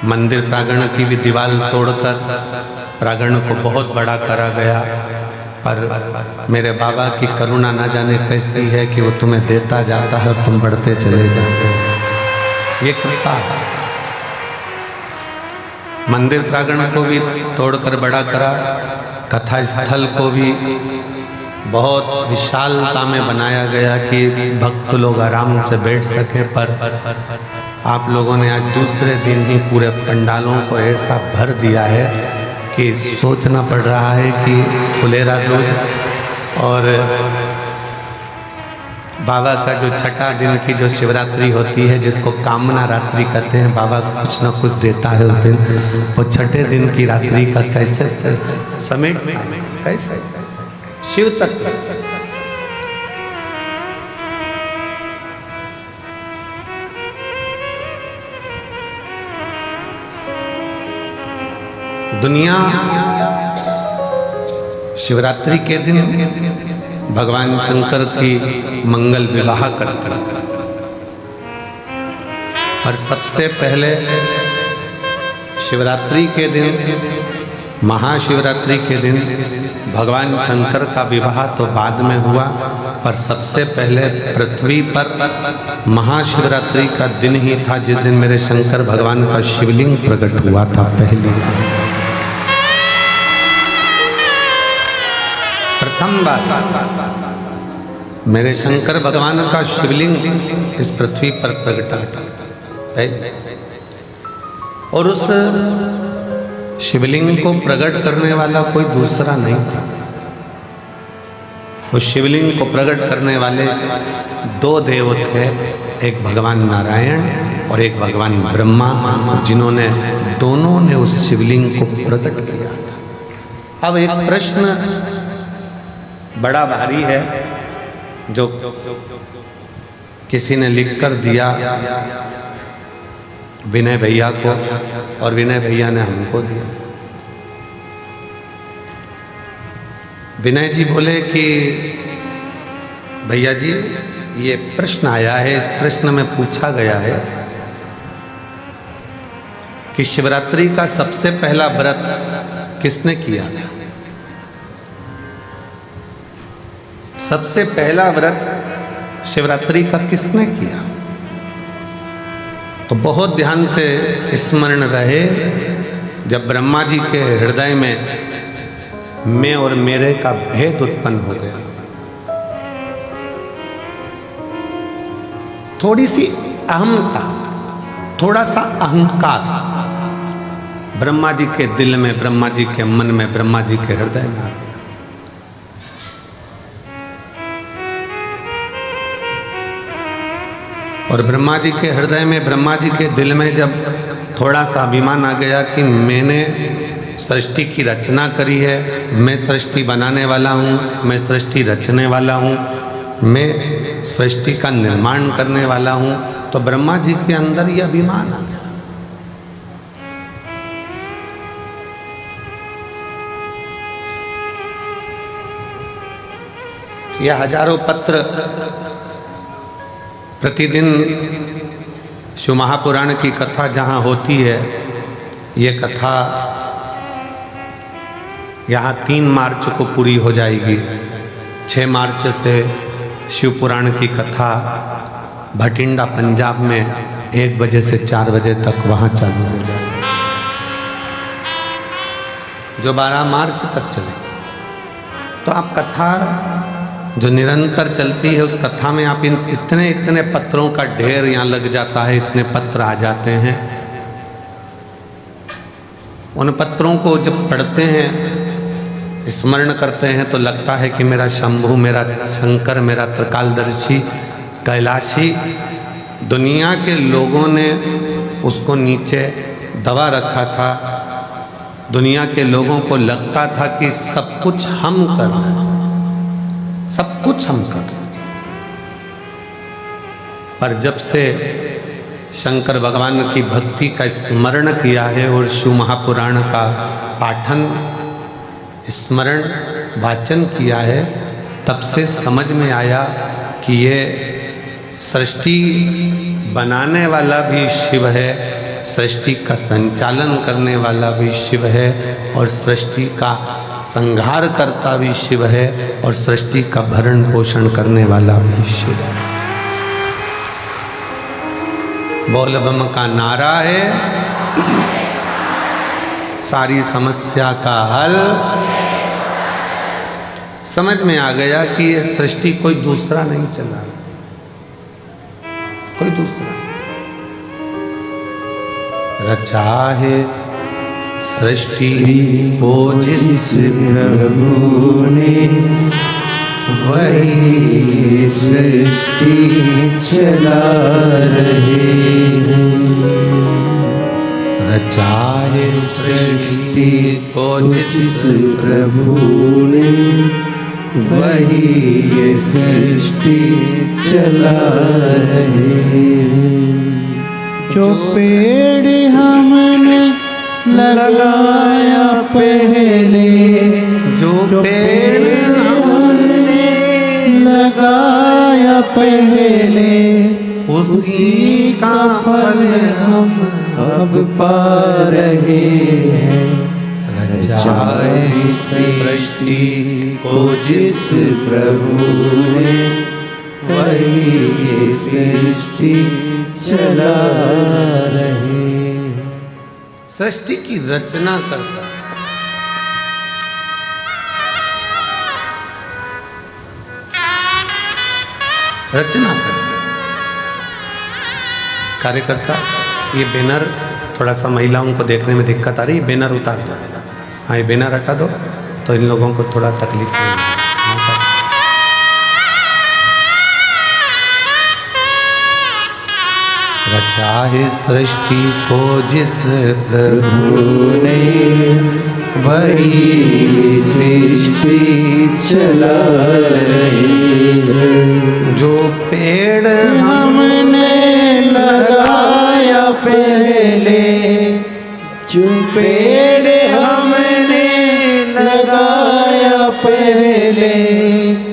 मंदिर प्रांगण की भी दीवार तोड़कर प्रांगण को बहुत बड़ा करा गया, पर मेरे बाबा की करुणा ना जाने कैसी है कि वो तुम्हें देता जाता है और तुम बढ़ते चले जाते हो। ये कृपा है। मंदिर प्रांगण को भी तोड़कर बड़ा करा, कथा स्थल को भी बहुत विशालता में बनाया गया कि भक्त लोग आराम से बैठ सके। पर आप लोगों ने आज दूसरे दिन ही पूरे पंडालों को ऐसा भर दिया है कि सोचना पड़ रहा है कि फुलेरा दूज और बाबा का जो छठा दिन की जो शिवरात्रि होती है, जिसको कामना रात्रि कहते हैं, बाबा कुछ न कुछ देता है उस दिन, वो छठे दिन की रात्रि का कैसे समेट कैसे शिव तत्व। दुनिया शिवरात्रि के दिन भगवान शंकर की मंगल विवाह करते हैं, और सबसे पहले शिवरात्रि के दिन, महाशिवरात्रि के दिन भगवान शंकर का विवाह तो बाद में हुआ, पर सबसे पहले पृथ्वी पर महाशिवरात्रि का दिन ही था जिस दिन मेरे शंकर भगवान का शिवलिंग प्रकट हुआ था पहली बार। प्रथम बार मेरे शंकर भगवान का शिवलिंग इस पृथ्वी पर प्रकटा है, और उस शिवलिंग को प्रकट करने वाला कोई दूसरा नहीं था। उस शिवलिंग को प्रकट करने वाले दो देव थे, एक भगवान नारायण और एक भगवान ब्रह्मा, जिन्होंने दोनों ने उस शिवलिंग को प्रकट किया था। अब एक प्रश्न बड़ा भारी है जो किसी ने लिख कर दिया विनय भैया को, और विनय भैया ने हमको दिया। विनय जी बोले कि भैया जी ये प्रश्न आया है, इस प्रश्न में पूछा गया है कि शिवरात्रि का सबसे पहला व्रत किसने किया था। सबसे पहला व्रत शिवरात्रि का किसने किया। तो बहुत ध्यान से स्मरण रहे, जब ब्रह्मा जी के हृदय में मैं और मेरे का भेद उत्पन्न हो गया, थोड़ी सी अहमता, थोड़ा सा अहंकार ब्रह्मा जी के दिल में, ब्रह्मा जी के मन में, ब्रह्मा जी के हृदय में आ गया। और ब्रह्मा जी के हृदय में, ब्रह्मा जी के दिल में जब थोड़ा सा अभिमान आ गया कि मैंने सृष्टि की रचना करी है, मैं सृष्टि बनाने वाला हूँ, मैं सृष्टि रचने वाला हूँ, मैं सृष्टि का निर्माण करने वाला हूँ, तो ब्रह्मा जी के अंदर ये अभिमान आ गया। यह हजारों पत्र प्रतिदिन शिव महापुराण की कथा जहाँ होती है, ये कथा यहाँ 3 मार्च को पूरी हो जाएगी। 6 मार्च से शिव पुराण की कथा भटिंडा पंजाब में 1 बजे से 4 बजे तक वहाँ चालू हो जाएगी, जो 12 मार्च तक चलेगी। तो आप कथा जो निरंतर चलती है, उस कथा में आप इतने इतने पत्रों का ढेर यहाँ लग जाता है, इतने पत्र आ जाते हैं। उन पत्रों को जब पढ़ते हैं, स्मरण करते हैं, तो लगता है कि मेरा शंभु, मेरा शंकर, मेरा त्रिकालदर्शी, कैलाशी, दुनिया के लोगों ने उसको नीचे दबा रखा था। दुनिया के लोगों को लगता था कि सब कुछ हम कर रहे हैं, सब कुछ हम कर रहे हैं। पर जब से शंकर भगवान की भक्ति का स्मरण किया है और शिव महापुराण का पाठन, स्मरण, वाचन किया है, तब से समझ में आया कि ये सृष्टि बनाने वाला भी शिव है सृष्टि का संचालन करने वाला भी शिव है और सृष्टि का संहार करता भी शिव है और सृष्टि का भरण पोषण करने वाला भी शिव है। बोल बम का नारा है, सारी समस्या का हल। समझ में आ गया कि ये सृष्टि कोई दूसरा नहीं चला रहा, कोई दूसरा। रचा है सृष्टि को जिस प्रभु ने, वही सृष्टि चला रहे हैं। रचा है सृष्टि को जिस प्रभु ने, वही ये सृष्टि चला रहे हैं। जो पेड़ हमने लगाया पहले, जो पेड़ हमने लगाया पहले, उसी का फल हम अब पा रहे हैं। रचाए सृष्टि को जिस प्रभु ने, वही ये सृष्टि चला रहे। सृष्टि की रचना करता है। रचना करता कार्यकर्ता। ये बैनर थोड़ा सा महिलाओं को देखने में दिक्कत आ रही है, बैनर उतार दो। हाँ, ये बैनर हटा दो तो इन लोगों को थोड़ा तकलीफ नहीं। रचा है सृष्टि को जिस प्रभु ने, वही सृष्टि चला रही है। जो पेड़ हमने लगाया पहले, जो पेड़ हमने लगाया पहले,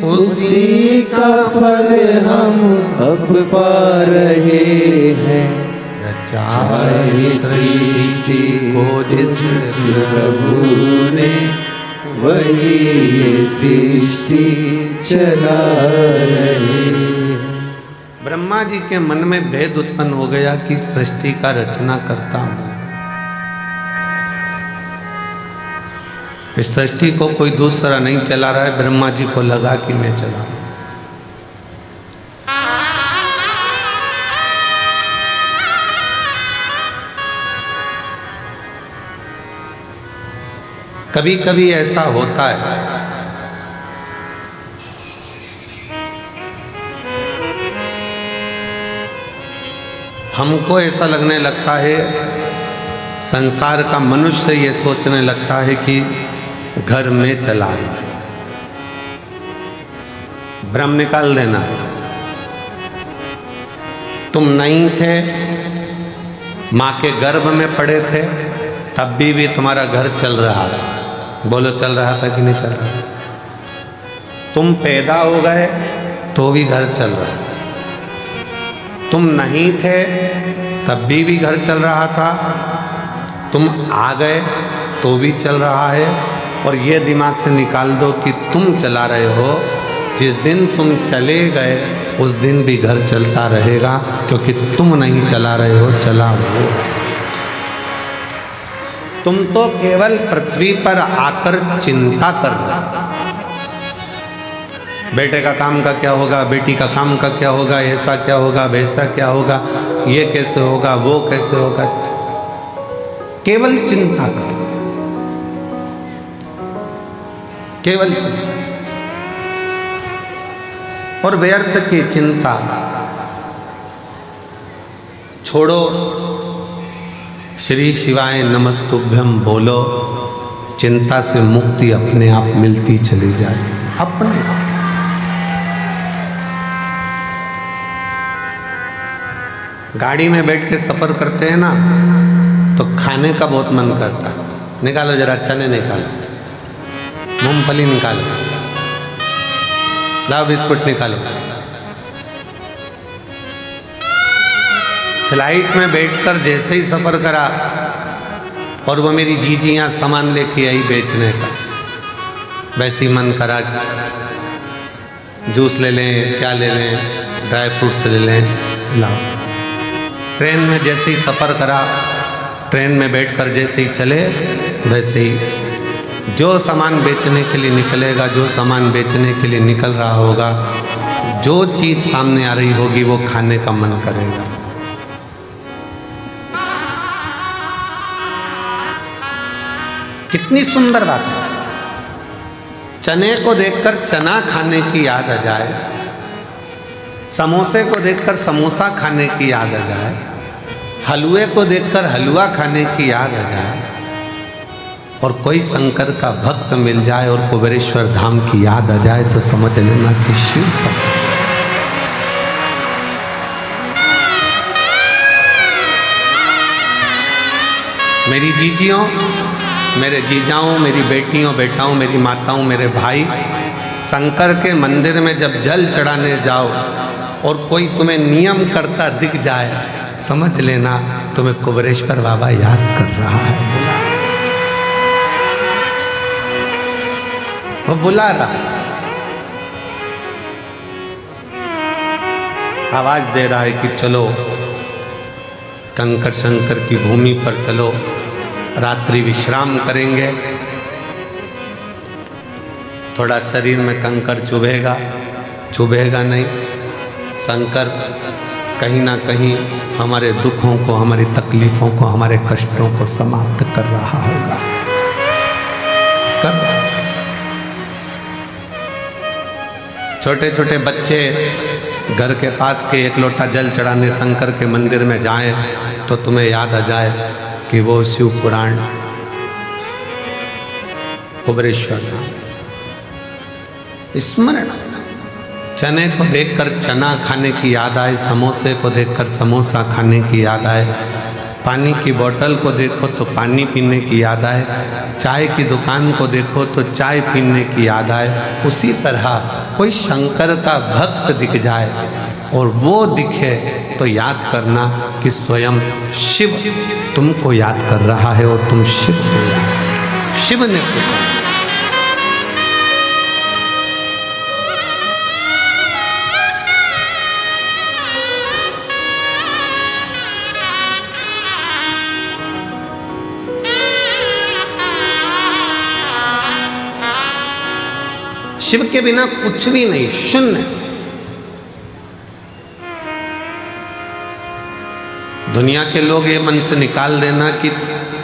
उसी का फल हम अब पा रहे हैं। रचाए सृष्टि को जिस प्रभु ने, वही ये सृष्टि चला रहे हैं। ब्रह्मा जी के मन में भेद उत्पन्न हो गया कि सृष्टि का रचना करता हूं। इस सृष्टि को कोई दूसरा नहीं चला रहा है, ब्रह्मा जी को लगा कि मैं चला। कभी कभी ऐसा होता है हमको ऐसा लगने लगता है, संसार का मनुष्य ये सोचने लगता है कि घर में चला भ्रम निकाल देना। तुम नहीं थे, मां के गर्भ में पड़े थे, तब भी तुम्हारा घर चल रहा था। बोलो, चल रहा था कि नहीं चल रहा? तुम पैदा हो गए तो भी घर चल रहा है। तुम नहीं थे तब भी घर चल रहा था। तुम आ गए तो भी चल रहा है। और ये दिमाग से निकाल दो कि तुम चला रहे हो, जिस दिन तुम चले गए उस दिन भी घर चलता रहेगा, क्योंकि तुम नहीं चला रहे हो, चला वो। तुम तो केवल पृथ्वी पर आकर चिंता कर रहे। बेटे का काम का क्या होगा, बेटी का काम का क्या होगा, ऐसा क्या होगा, वैसा क्या होगा, ये कैसे होगा, वो कैसे होगा, केवल चिंता कर, केवल चिंता। और व्यर्थ की चिंता छोड़ो, श्री शिवाय नमस्तुभ्यम बोलो, चिंता से मुक्ति अपने आप मिलती चली जाए, अपने आप। गाड़ी में बैठ के सफर करते हैं ना, तो खाने का बहुत मन करता है। निकालो जरा, चने निकालो, मूंगफली निकालो, लाओ बिस्कुट निकालो। फ्लाइट में बैठकर जैसे ही सफ़र करा और वो मेरी जीजियाँ सामान लेके आई बेचने का, वैसे ही मन करा जूस ले लें, क्या ले लें, ड्राई फ्रूट्स ले लें, लाओ। ट्रेन में जैसे ही सफ़र करा, ट्रेन में बैठकर जैसे ही चले, वैसे ही जो सामान बेचने के लिए निकलेगा, जो सामान बेचने के लिए निकल रहा होगा, जो चीज़ सामने आ रही होगी वो खाने का मन करेगा। कितनी सुंदर बात है। चने को देखकर चना खाने की याद आ जाए, समोसे को देखकर समोसा खाने की याद आ जाए, हलवे को देखकर हलवा खाने की याद आ जाए, और कोई शंकर का भक्त मिल जाए और कुबेरेश्वर धाम की याद आ जाए तो समझ लेना कि शिव सब। मेरी जीजियों, मेरे जीजाओं, मेरी बेटियों, बेटाओं, मेरी माताओं, मेरे भाई, शंकर के मंदिर में जब जल चढ़ाने जाओ और कोई तुम्हें नियम करता दिख जाए, समझ लेना तुम्हें कुबेरेश्वर बाबा याद कर रहा है। वो बुला रहा, आवाज दे रहा है कि चलो कंकर शंकर की भूमि पर चलो, रात्रि विश्राम करेंगे। थोड़ा शरीर में कंकर चुभेगा, चुभेगा नहीं, शंकर कहीं ना कहीं हमारे दुखों को, हमारी तकलीफों को, हमारे कष्टों को समाप्त कर रहा होगा। कर छोटे छोटे बच्चे घर के पास के एक लोटा जल चढ़ाने शंकर के मंदिर में जाएं तो तुम्हें याद आ जाए कि वो शिव पुराण, कुबेरेश्वर धाम स्मरण। चने को देखकर चना खाने की याद आए, समोसे को देखकर समोसा खाने की याद आए, पानी की बोतल को देखो तो पानी पीने की याद आए, चाय की दुकान को देखो तो चाय पीने की याद आए। उसी तरह कोई शंकर का भक्त दिख जाए और वो दिखे तो याद करना कि स्वयं शिव तुमको याद कर रहा है और तुम शिव को याद। शिव ने पुकारा। शिव के बिना कुछ भी नहीं, शून्य। दुनिया के लोग ये मन से निकाल देना कि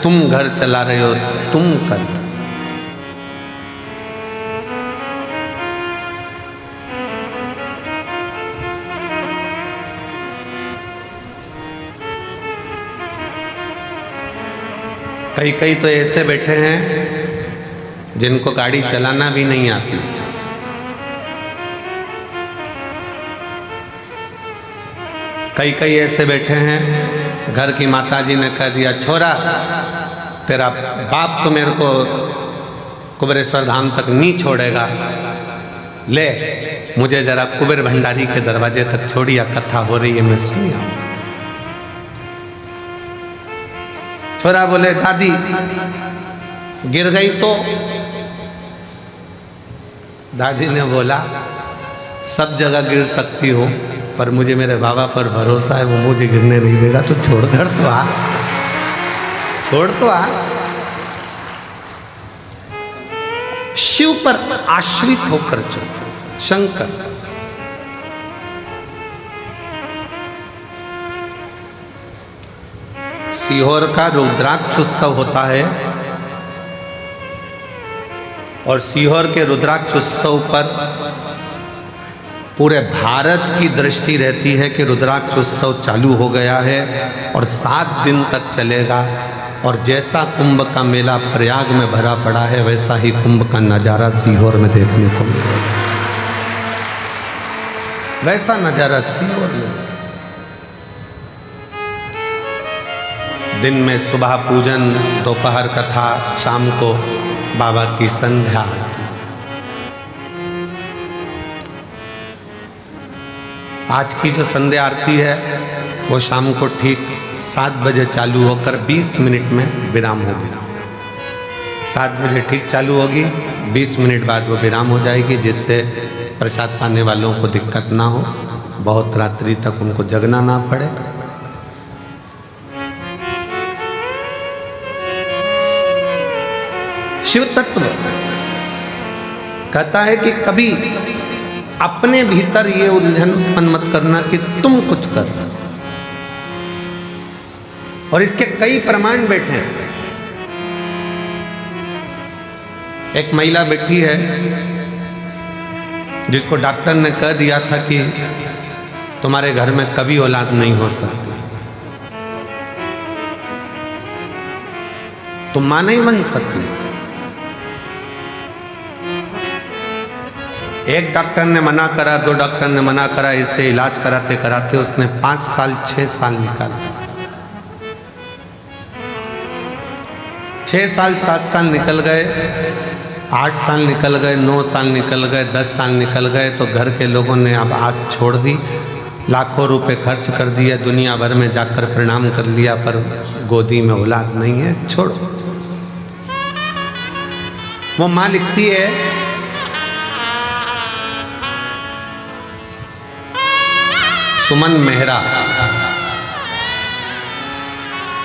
तुम घर चला रहे हो, तुम कर। कई कई तो ऐसे बैठे हैं जिनको गाड़ी चलाना भी नहीं आती। कई कई ऐसे बैठे हैं, घर की माताजी ने कह दिया छोरा तेरा बाप तो मेरे को कुबेरेश्वर धाम तक नहीं छोड़ेगा, ले मुझे जरा कुबेर भंडारी के दरवाजे तक छोड़िया, कथा हो रही है मैं सुनिया। छोरा बोले दादी गिर गई तो? दादी ने बोला सब जगह गिर सकती हो पर मुझे मेरे बाबा पर भरोसा है, वो मुझे गिरने नहीं देगा, तो छोड़कर तो आ, छोड़ तो आ। शिव पर आश्रित होकर चलो। शंकर सीहोर का रुद्राक्ष उत्सव होता है और सीहोर के रुद्राक्ष उत्सव पर पूरे भारत की दृष्टि रहती है कि रुद्राक्ष उत्सव चालू हो गया है और 7 दिन तक चलेगा। और जैसा कुंभ का मेला प्रयाग में भरा पड़ा है, वैसा ही कुंभ का नज़ारा सीहोर में देखने को मिलेगा। वैसा नज़ारा सीहोर में। दिन में सुबह पूजन, दोपहर कथा, शाम को बाबा की संध्या। आज की जो संध्या आरती है वो शाम को ठीक 7 बजे चालू होकर 20 मिनट में विराम होगी। 7 बजे ठीक चालू होगी, 20 मिनट बाद वो विराम हो जाएगी, जिससे प्रसाद पाने वालों को दिक्कत ना हो, बहुत रात्रि तक उनको जगना ना पड़े। शिव तत्व कहता है कि कभी अपने भीतर ये उलझन उत्पन्न मत करना कि तुम कुछ कर, और इसके कई प्रमाण बैठे हैं। एक महिला बैठी है जिसको डॉक्टर ने कह दिया था कि तुम्हारे घर में कभी औलाद नहीं हो सकती, तुम मां नहीं बन सकती। एक डॉक्टर ने मना करा, 2 डॉक्टर ने मना करा, इससे इलाज कराते कराते उसने 5 साल 6 साल निकाला। 6 साल 7 साल निकल गए, 8 साल निकल गए, 9 साल निकल गए, 10 साल निकल गए, तो घर के लोगों ने अब आस छोड़ दी, लाखों रुपए खर्च कर दिए, दुनिया भर में जाकर प्रणाम कर लिया, पर गोदी में औलाद नहीं है, छोड़ो। वो मां लिखती है, सुमन मेहरा,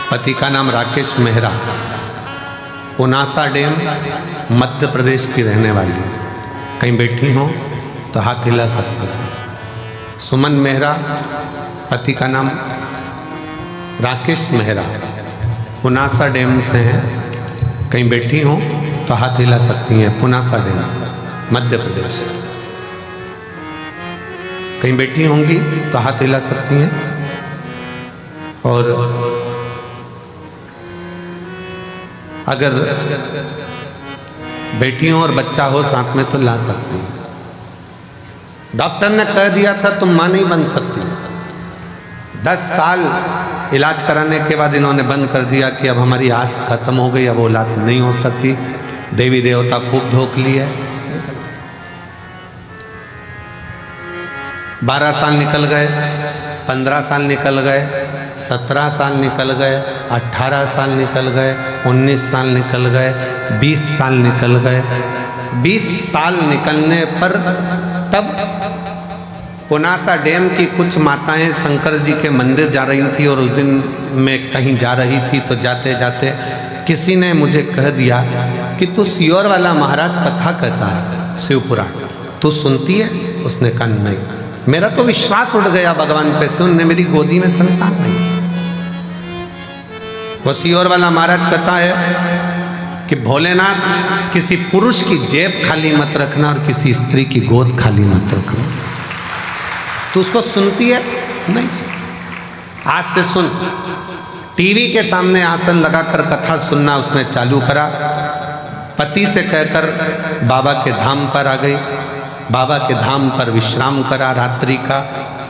पति का नाम राकेश मेहरा, पुनासा डैम मध्य प्रदेश की रहने वाली, कहीं बैठी हो तो हाथ हिला सकते हो। सुमन मेहरा, पति का नाम राकेश मेहरा, पुनासा डैम से हैं, कहीं बैठी हो तो हाथ हिला सकती हैं। पुनासा डैम मध्य प्रदेश, कहीं बैठी होंगी तो हाथ हिला सकती हैं। और अगर बैठी हो और बच्चा हो साथ में तो ला सकती हैं। डॉक्टर ने कह दिया था तुम मां नहीं बन सकती। 10 साल इलाज कराने के बाद इन्होंने बंद कर दिया कि अब हमारी आस खत्म हो गई, अब औलाद नहीं हो सकती। देवी देवता खूब धोख लिए। 12 साल निकल गए, 15 साल निकल गए, 17 साल निकल गए, 18 साल निकल गए, 19 साल निकल गए, 20 साल निकल गए। 20 साल निकलने पर तब पुनासा डैम की कुछ माताएं शंकर जी के मंदिर जा रही थी, और उस दिन मैं कहीं जा रही थी, तो जाते जाते किसी ने मुझे कह दिया कि तू सियोर वाला महाराज कथा कहता है, शिव पुराण, तू सुनती है? उसने कहा नहीं। मेरा तो विश्वास उठ गया भगवान पे से, उनने मेरी गोदी में संतान नहीं। वो सियोर वाला महाराज कहता है कि भोलेनाथ किसी पुरुष की जेब खाली मत रखना और किसी स्त्री की गोद खाली मत रखना। तू उसको सुनती है? नहीं सुन। आज से सुन। टीवी के सामने आसन लगाकर कथा सुनना उसने चालू करा। पति से कहकर बाबा के धाम पर आ गई। बाबा के धाम पर विश्राम करा रात्रि का,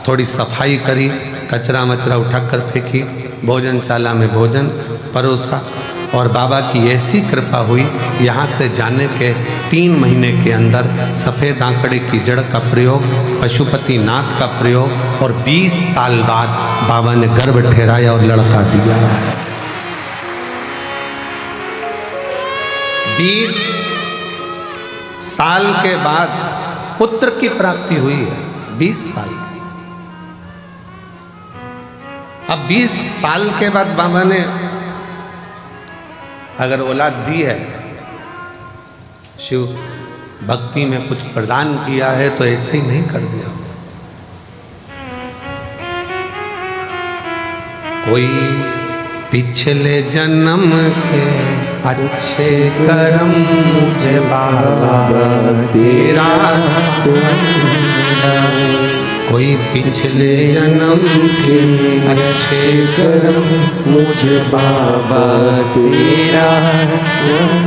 थोड़ी सफाई करी, कचरा मचरा उठाकर फेंकी, भोजनशाला में भोजन परोसा, और बाबा की ऐसी कृपा हुई, यहाँ से जाने के 3 महीने के अंदर सफ़ेद आंकड़े की जड़ का प्रयोग, पशुपति नाथ का प्रयोग, और 20 साल बाद बाबा ने गर्भ ठहराया और लड़का दिया। 20 साल के बाद पुत्र की प्राप्ति हुई है। 20 साल। अब 20 साल के बाद बाबा ने अगर औलाद दी है, शिव भक्ति में कुछ प्रदान किया है, तो ऐसे ही नहीं कर दिया। कोई पिछले जन्म के अच्छे कर्म मुझे बाबा तेरा कोई पिछले जन्म के अच्छे कर्म मुझे बाबा तेरा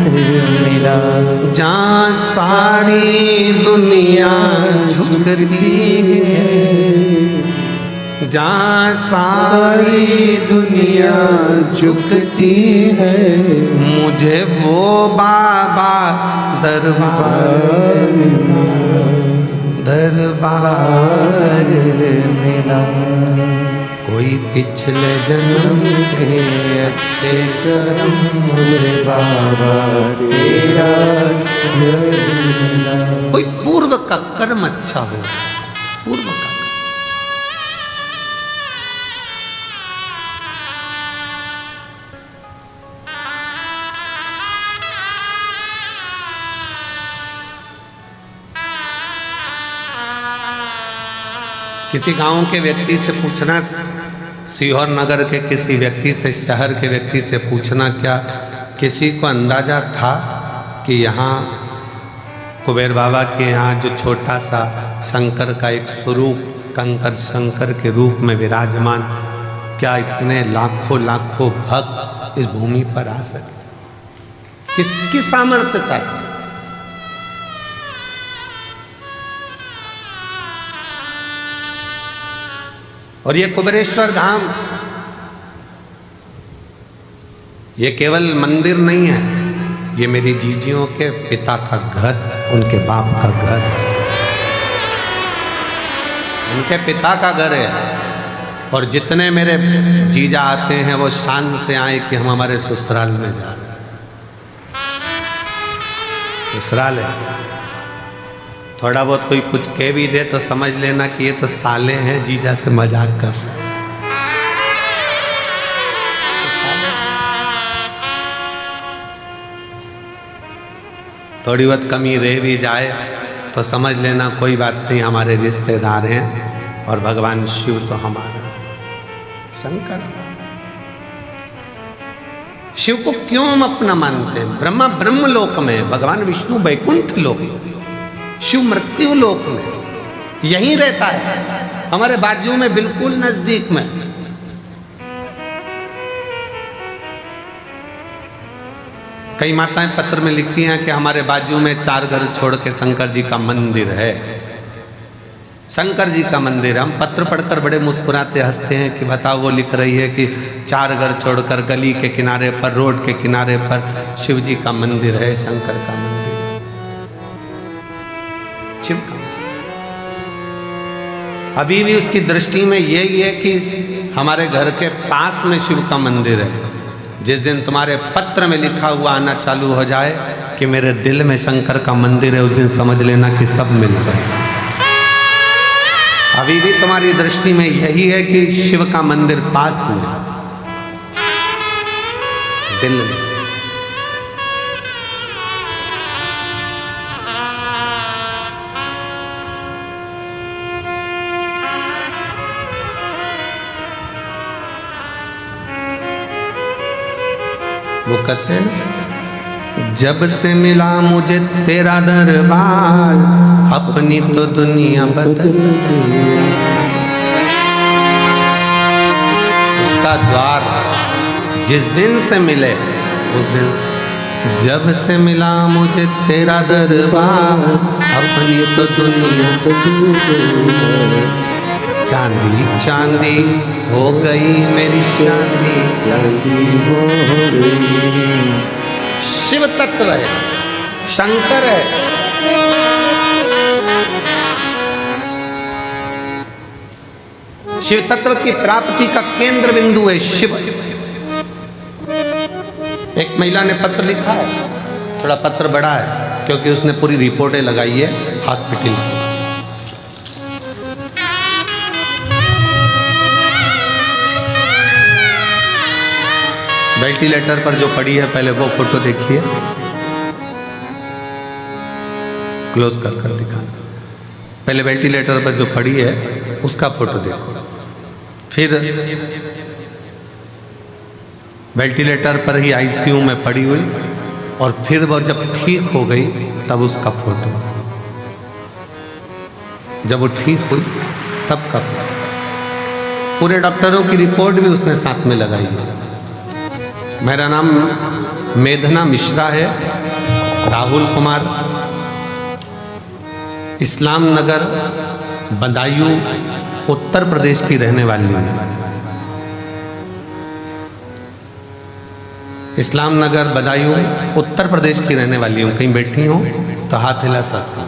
मिला। जहाँ सारी दुनिया झुकती है, जहाँ सारी दुनिया झुकती है, मुझे वो बाबा दरबार मिला। कोई पिछले जन्म के अच्छे कर्म मुझे बाबा तेरा मिला। कोई पूर्व का कर्म अच्छा हो, पूर्व का। किसी गांव के व्यक्ति से पूछना, सीहोर नगर के किसी व्यक्ति से, शहर के व्यक्ति से पूछना, क्या किसी को अंदाजा था कि यहाँ कुबेर बाबा के यहाँ जो छोटा सा शंकर का एक स्वरूप, कंकर शंकर के रूप में विराजमान, क्या इतने लाखों लाखों भक्त इस भूमि पर आ सके? किसकी सामर्थ्यता है? और ये कुबेरेश्वर धाम, ये केवल मंदिर नहीं है, ये मेरी जीजियों के पिता का घर, उनके बाप का घर, उनके पिता का घर है। और जितने मेरे जीजा आते हैं वो शान से आए कि हम हमारे ससुराल में जा रहे हैं। ससुराल है, थोड़ा बहुत कोई कुछ कह भी दे तो समझ लेना कि ये तो साले हैं, जीजा से मजाक कर रहे हैं। थोड़ी बहुत कमी रह भी जाए तो समझ लेना कोई बात नहीं, हमारे रिश्तेदार हैं। और भगवान शिव तो हमारा शंकर। शिव को क्यों हम अपना मानते हैं? ब्रह्मा ब्रह्म लोक में, भगवान विष्णु वैकुंठ लोक में, शिव मृत्यु लोक में, यहीं रहता है, हमारे बाजू में, बिल्कुल नजदीक में। कई माताएं पत्र में लिखती हैं कि हमारे बाजू में 4 घर छोड़ के शंकर जी का मंदिर है, शंकर जी का मंदिर। हम पत्र पढ़कर बड़े मुस्कुराते हंसते हैं कि बताओ, वो लिख रही है कि 4 घर छोड़कर गली के किनारे पर, रोड के किनारे पर शिव जी का मंदिर है, शंकर का मंदिर है, शिव का। अभी भी उसकी दृष्टि में यही है कि हमारे घर के पास में शिव का मंदिर है। जिस दिन तुम्हारे पत्र में लिखा हुआ आना चालू हो जाए कि मेरे दिल में शंकर का मंदिर है, उस दिन समझ लेना कि सब मिल गए। अभी भी तुम्हारी दृष्टि में यही है कि शिव का मंदिर पास में, दिल में। वो कहते हैं, जब से मिला मुझे तेरा दरबार, अपनी तो दुनिया बदल गई। उसका द्वार जिस दिन से मिले, उस दिन से, जब से मिला मुझे तेरा दरबार, अपनी तो दुनिया बदल गई। चांदी चांदी हो गई मेरी चांदी, चांदी हो गई। शिव तत्व है, शंकर है। शिव तत्व की प्राप्ति का केंद्र बिंदु है शिव। एक महिला ने पत्र लिखा है, थोड़ा पत्र बड़ा है क्योंकि उसने पूरी रिपोर्टें लगाई है हॉस्पिटल की। वेंटिलेटर पर जो पड़ी है, पहले वो फोटो देखिए, क्लोज कर कर दिखाना। पहले वेंटिलेटर पर जो पड़ी है उसका फोटो देखो, फिर वेंटिलेटर पर ही आईसीयू में पड़ी हुई, और फिर वो जब ठीक हो गई तब उसका फोटो, जब वो ठीक हुई तब का फोटो। पूरे डॉक्टरों की रिपोर्ट भी उसने साथ में लगाई है। मेरा नाम मेधना मिश्रा है, राहुल कुमार, इस्लाम नगर बदायूं उत्तर प्रदेश की रहने वाली हूँ। इस्लाम नगर बदायूं उत्तर प्रदेश की रहने वाली हूँ। कहीं बैठी हूँ तो हाथ हिला सकती हूँ।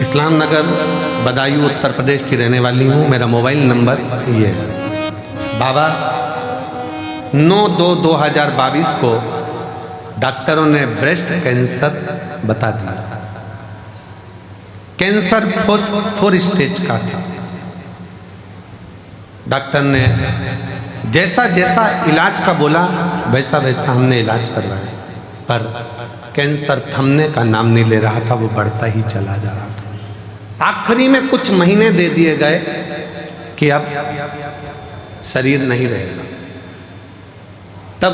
इस्लाम नगर बदायूं उत्तर प्रदेश की रहने वाली हूँ। मेरा मोबाइल नंबर ये है। बाबा 9/2/2022 को डॉक्टरों ने ब्रेस्ट कैंसर बता दिया। कैंसर 4 स्टेज का था। डॉक्टर ने जैसा जैसा इलाज का बोला वैसा वैसा हमने इलाज करवाया, पर कैंसर थमने का नाम नहीं ले रहा था, वो बढ़ता ही चला जा रहा था। आखिरी में कुछ महीने दे दिए गए कि अब शरीर नहीं रहेगा। तब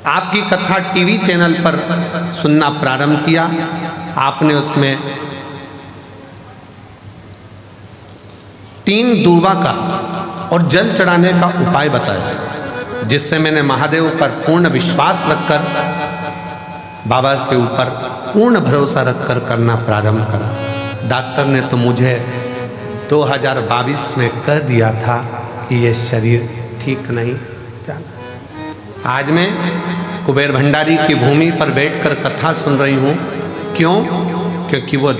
आपकी कथा टीवी चैनल पर सुनना प्रारंभ किया। आपने उसमें 3 दूर्वा का और जल चढ़ाने का उपाय बताया, जिससे मैंने महादेव पर पूर्ण विश्वास रखकर, बाबा के ऊपर पूर्ण भरोसा रखकर करना प्रारंभ करा। डॉक्टर ने तो मुझे 2022 में कह दिया था कि ये शरीर ठीक नहीं जाना। आज मैं कुबेर भंडारी की भूमि पर बैठकर कथा सुन रही हूँ। क्यों? क्योंकि वो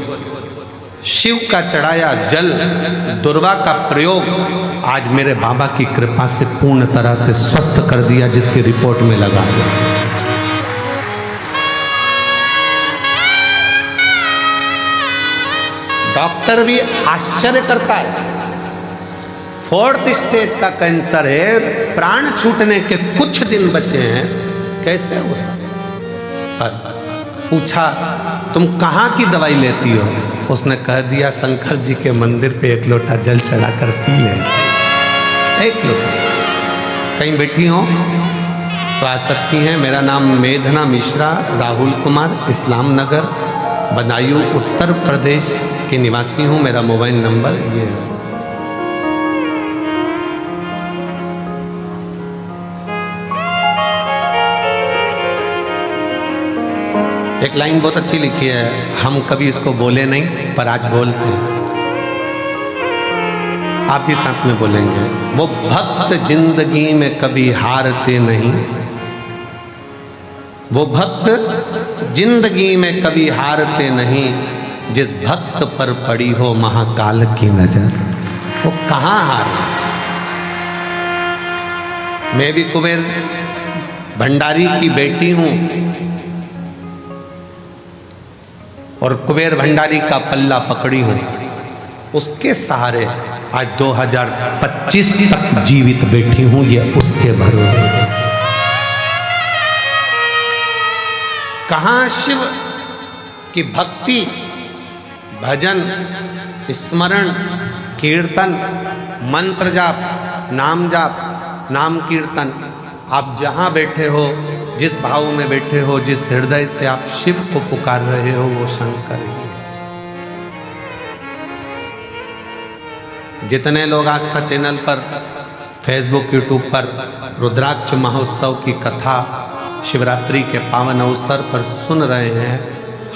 शिव का चढ़ाया जल, दुर्वा का प्रयोग आज मेरे बाबा की कृपा से पूर्ण तरह से स्वस्थ कर दिया, जिसकी रिपोर्ट में लगा। डॉक्टर भी आश्चर्य करता है। 4th स्टेज का कैंसर है, प्राण छूटने के कुछ दिन बचे हैं, कैसे हो सकता? पर पूछा तुम कहाँ की दवाई लेती हो? उसने कह दिया शंकर जी के मंदिर पे 1 लोटा जल चढ़ा कर पी ले। 1 लोटा। कहीं बैठी हो तो आ सकती हैं। मेरा नाम मेधना मिश्रा, राहुल कुमार, इस्लाम नगर, बदायूं उत्तर प्रदेश के निवासी हूँ। मेरा मोबाइल नंबर ये है। एक लाइन बहुत अच्छी लिखी है, हम कभी इसको बोले नहीं पर आज बोलते हैं। आप भी साथ में बोलेंगे। वो भक्त जिंदगी में कभी हारते नहीं, वो भक्त जिंदगी में कभी हारते नहीं, जिस भक्त पर पड़ी हो महाकाल की नजर, वो कहाँ हारे। मैं भी कुबेर भंडारी की बेटी हूं और कुबेर भंडारी का पल्ला पकड़ी हूं। उसके सहारे आज 2025 तक जीवित बैठी हूं, ये उसके भरोसे। कहां शिव की भक्ति, भजन, स्मरण, कीर्तन, मंत्र जाप, नाम जाप, नाम कीर्तन। आप जहां बैठे हो, जिस भाव में बैठे हो, जिस हृदय से आप शिव को पुकार रहे हो, वो शंकर ही है। जितने लोग आस्था चैनल पर, फेसबुक, यूट्यूब पर रुद्राक्ष महोत्सव की कथा शिवरात्रि के पावन अवसर पर सुन रहे हैं,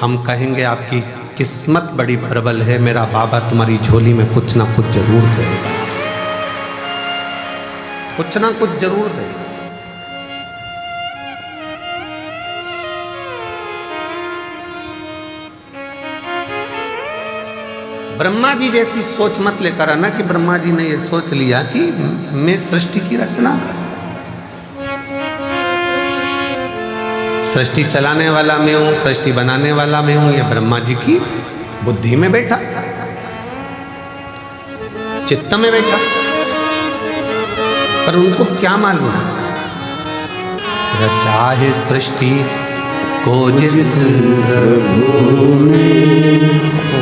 हम कहेंगे आपकी किस्मत बड़ी प्रबल है। मेरा बाबा तुम्हारी झोली में कुछ ना कुछ जरूर देगा, कुछ ना कुछ जरूर देगा। ब्रह्मा जी जैसी सोच मत लेकर आना कि ब्रह्मा जी ने ये सोच लिया कि मैं सृष्टि की रचना कर, सृष्टि चलाने वाला मैं हूं, सृष्टि बनाने वाला मैं हूं। ये ब्रह्मा जी की बुद्धि में बैठा, चित्त में बैठा, पर उनको क्या मालूम रचा है सृष्टि को जिस प्रभु ने,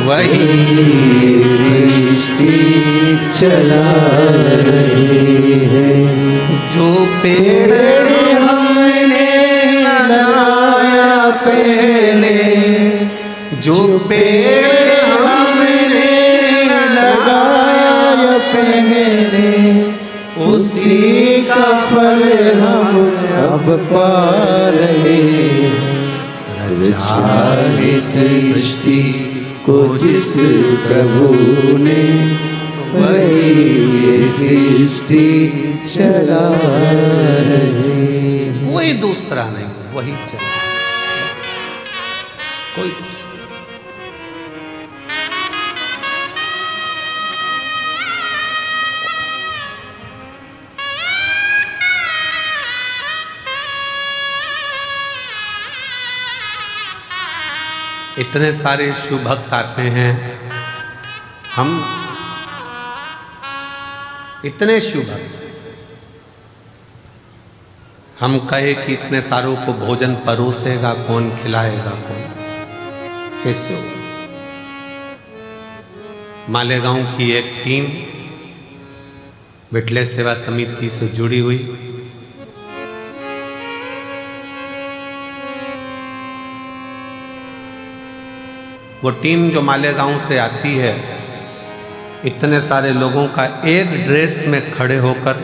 वही सृष्टि चला रही है। जो पेड़ हमने लगाया पहले, जो पेड़ हमने लगाया पहले, उसी का फल हम अब पा रहे हैं। रचा सृष्टि को जिस प्रभु ने, वही सृष्टि चला रहे। कोई दूसरा नहीं, वही चला। कोई इतने सारे शिव भक्त आते हैं, हम इतने शिव भक्त, हम कहे कि इतने सारों को भोजन परोसेगा कौन, खिलाएगा कौन, कैसे हो? मालेगांव की एक टीम विठले सेवा समिति से जुड़ी हुई, वो टीम जो मालेगांव से आती है, इतने सारे लोगों का एक ड्रेस में खड़े होकर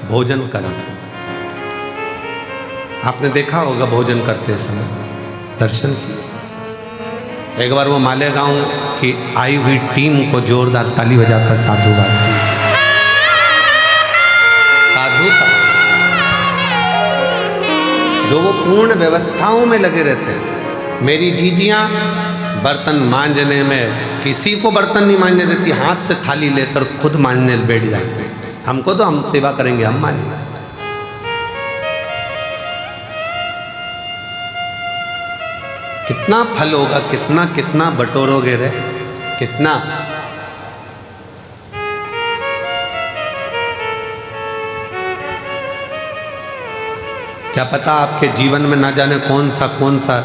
भोजन कराते हैं। आपने देखा होगा भोजन करते समय, दर्शन किए। एक बार वो मालेगांव की आई हुई टीम को जोरदार ताली बजाकर साधुवाद कीजिए। साधुता जो वो पूर्ण व्यवस्थाओं में लगे रहते हैं। मेरी जीजियां बर्तन मांजने में किसी को बर्तन नहीं मांजने देती, हाथ से थाली लेकर खुद मांजने बैठ जाते हैं। हमको तो हम सेवा करेंगे, हम मांजेंगे। कितना फल होगा, कितना कितना बटोरोगे रे, कितना। क्या पता आपके जीवन में ना जाने कौन सा,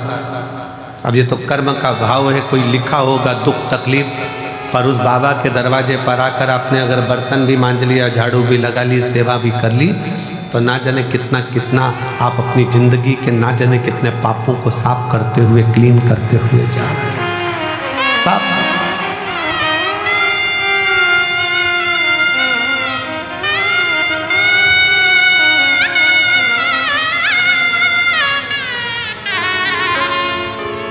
अब ये तो कर्म का भाव है, कोई लिखा होगा दुख तकलीफ, पर उस बाबा के दरवाजे पर आकर आपने अगर बर्तन भी मांज लिया, झाड़ू भी लगा ली, सेवा भी कर ली, तो ना जाने कितना कितना आप अपनी जिंदगी के ना जाने कितने पापों को साफ करते हुए, क्लीन करते हुए जा रहे हैं। साफ।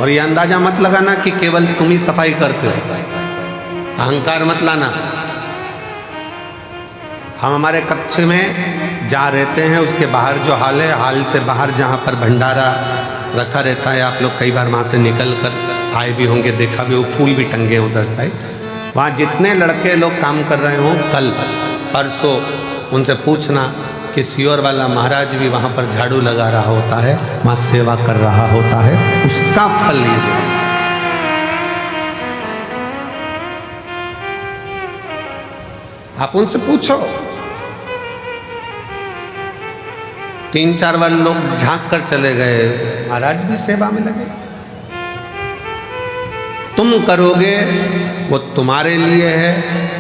और ये अंदाजा मत लगाना कि केवल तुम ही सफाई करते हो, अहंकार मत लाना। हम हमारे कक्ष में जहाँ रहते हैं उसके बाहर जो हाल है, हाल से बाहर जहाँ पर भंडारा रखा रहता है, आप लोग कई बार वहाँ से निकल कर आए भी होंगे, देखा भी हो, फूल भी टंगे हैं उधर साइड। वहाँ जितने लड़के लोग काम कर रहे हों, कल परसों उनसे पूछना कि सियोर वाला महाराज भी वहाँ पर झाड़ू लगा रहा होता है, वहाँ सेवा कर रहा होता है, उसका फल ये दे। आप उनसे पूछो। 3-4 बार लोग झांक कर चले गए, महाराज भी सेवा में लगे। तुम करोगे वो तुम्हारे लिए है,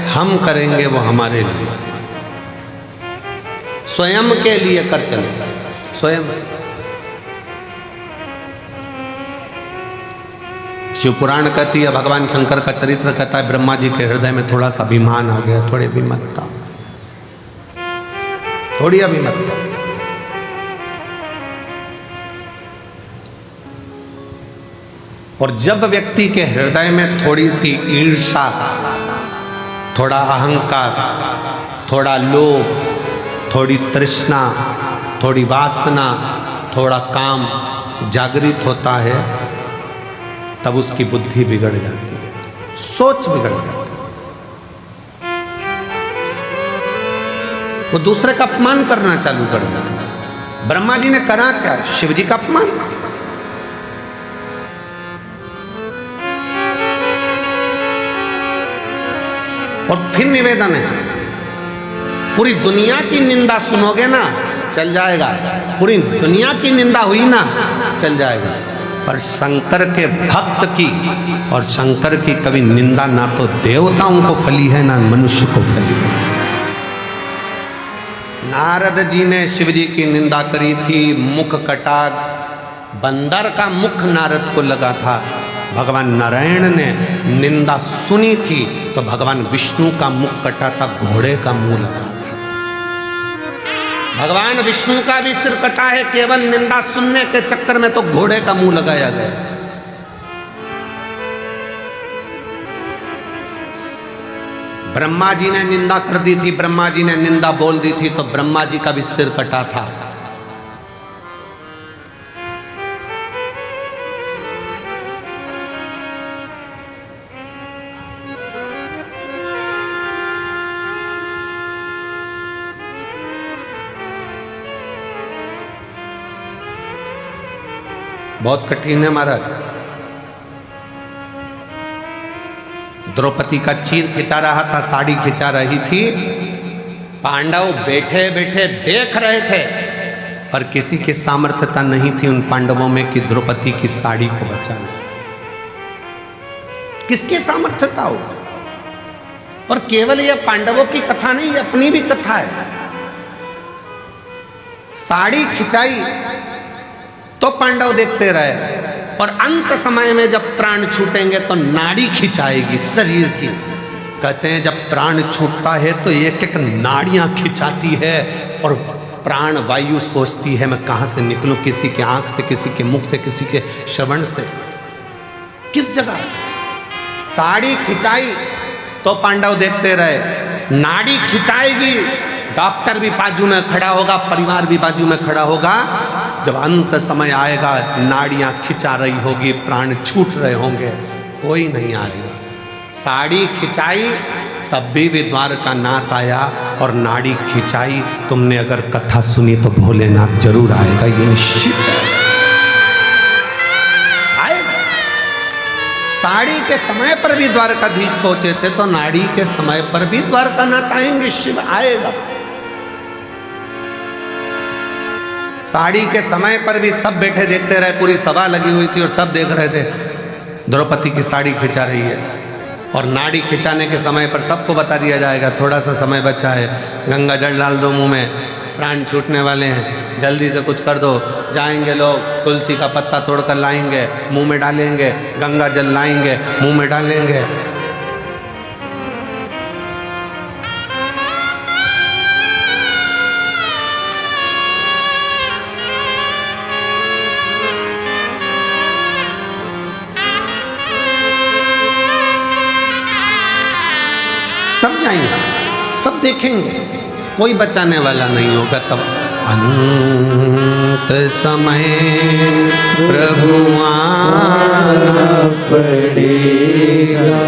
हम करेंगे वो हमारे लिए। स्वयं के लिए कर चले, स्वयं। शिव पुराण कहती है, भगवान शंकर का चरित्र कहता है, ब्रह्मा जी के हृदय में थोड़ा सा अभिमान आ गया, थोड़ी अभिमतता, थोड़ी अभिमतता। और जब व्यक्ति के हृदय में थोड़ी सी ईर्ष्या, थोड़ा अहंकार, थोड़ा लोभ, थोड़ी तृष्णा, थोड़ी वासना, थोड़ा काम जागृत होता है, तब उसकी बुद्धि बिगड़ जाती है, सोच बिगड़ जाती है। वो दूसरे का अपमान करना चालू कर देता है। ब्रह्मा जी ने करा क्या? शिव जी का अपमान। और फिर निवेदन है, पूरी दुनिया की निंदा सुनोगे ना, चल जाएगा। पूरी दुनिया की निंदा हुई ना, चल जाएगा। पर शंकर के भक्त की और शंकर की कभी निंदा ना तो देवताओं को फली है, ना मनुष्य को फली है। नारद जी ने शिव जी की निंदा करी थी, मुख कटा, बंदर का मुख नारद को लगा था। भगवान नारायण ने निंदा सुनी थी तो भगवान विष्णु का मुख कटा था, घोड़े का मुंह लगा था। भगवान विष्णु का भी सिर कटा है, केवल निंदा सुनने के चक्कर में तो घोड़े का मुंह लगाया गया। ब्रह्मा जी ने निंदा कर दी थी, ब्रह्मा जी ने निंदा बोल दी थी तो ब्रह्मा जी का भी सिर कटा था। बहुत कठिन है महाराज। द्रौपदी का चीर खिंचा रहा था, साड़ी खिंचा रही थी। पांडव बैठे बैठे देख रहे थे, पर किसी की सामर्थ्यता नहीं थी उन पांडवों में कि द्रौपदी की साड़ी को बचा ले। किसकी सामर्थ्यता हो? और केवल यह पांडवों की कथा नहीं, अपनी भी कथा है। साड़ी खिंचाई तो पांडव देखते रहे, और अंत समय में जब प्राण छूटेंगे तो नाड़ी खिंचाएगी शरीर की। कहते हैं जब प्राण छूटता है तो एक एक नाड़ियां खिंचाती है, और प्राण वायु सोचती है मैं कहां से निकलूं, किसी के आंख से, किसी के मुख से, किसी के श्रवण से, किस जगह से। साड़ी खिंचाई तो पांडव देखते रहे, नाड़ी खिंचाएगी, डॉक्टर भी बाजू में खड़ा होगा, परिवार भी बाजू में खड़ा होगा। जब अंत समय आएगा, नाड़ियां खिंचा रही होगी, प्राण छूट रहे होंगे, कोई नहीं आएगा। साड़ी खिंचाई तब भी द्वारका नाथ आया, और नाड़ी खिंचाई। तुमने अगर कथा सुनी तो भोलेनाथ जरूर आएगा, ये निश्चित है, आएगा। साड़ी के समय पर भी द्वारकाधीश पहुंचे थे, तो नाड़ी के समय पर भी द्वारका नाथ आएंगे, शिव आएगा। साड़ी के समय पर भी सब बैठे देखते रहे, पूरी सभा लगी हुई थी और सब देख रहे थे द्रौपदी की साड़ी खिंचा रही है। और नाड़ी खिंचाने के समय पर सबको बता दिया जाएगा थोड़ा सा समय बचा है, गंगा जल डाल दो मुंह में, प्राण छूटने वाले हैं, जल्दी से कुछ कर दो। जाएंगे लोग, तुलसी का पत्ता तोड़कर लाएंगे, मुंह में डालेंगे, गंगा जल लाएंगे, मुंह में डालेंगे। सब जाएंगे, सब देखेंगे, कोई बचाने वाला नहीं होगा। तब अंत समय प्रभु आना पड़ेगा,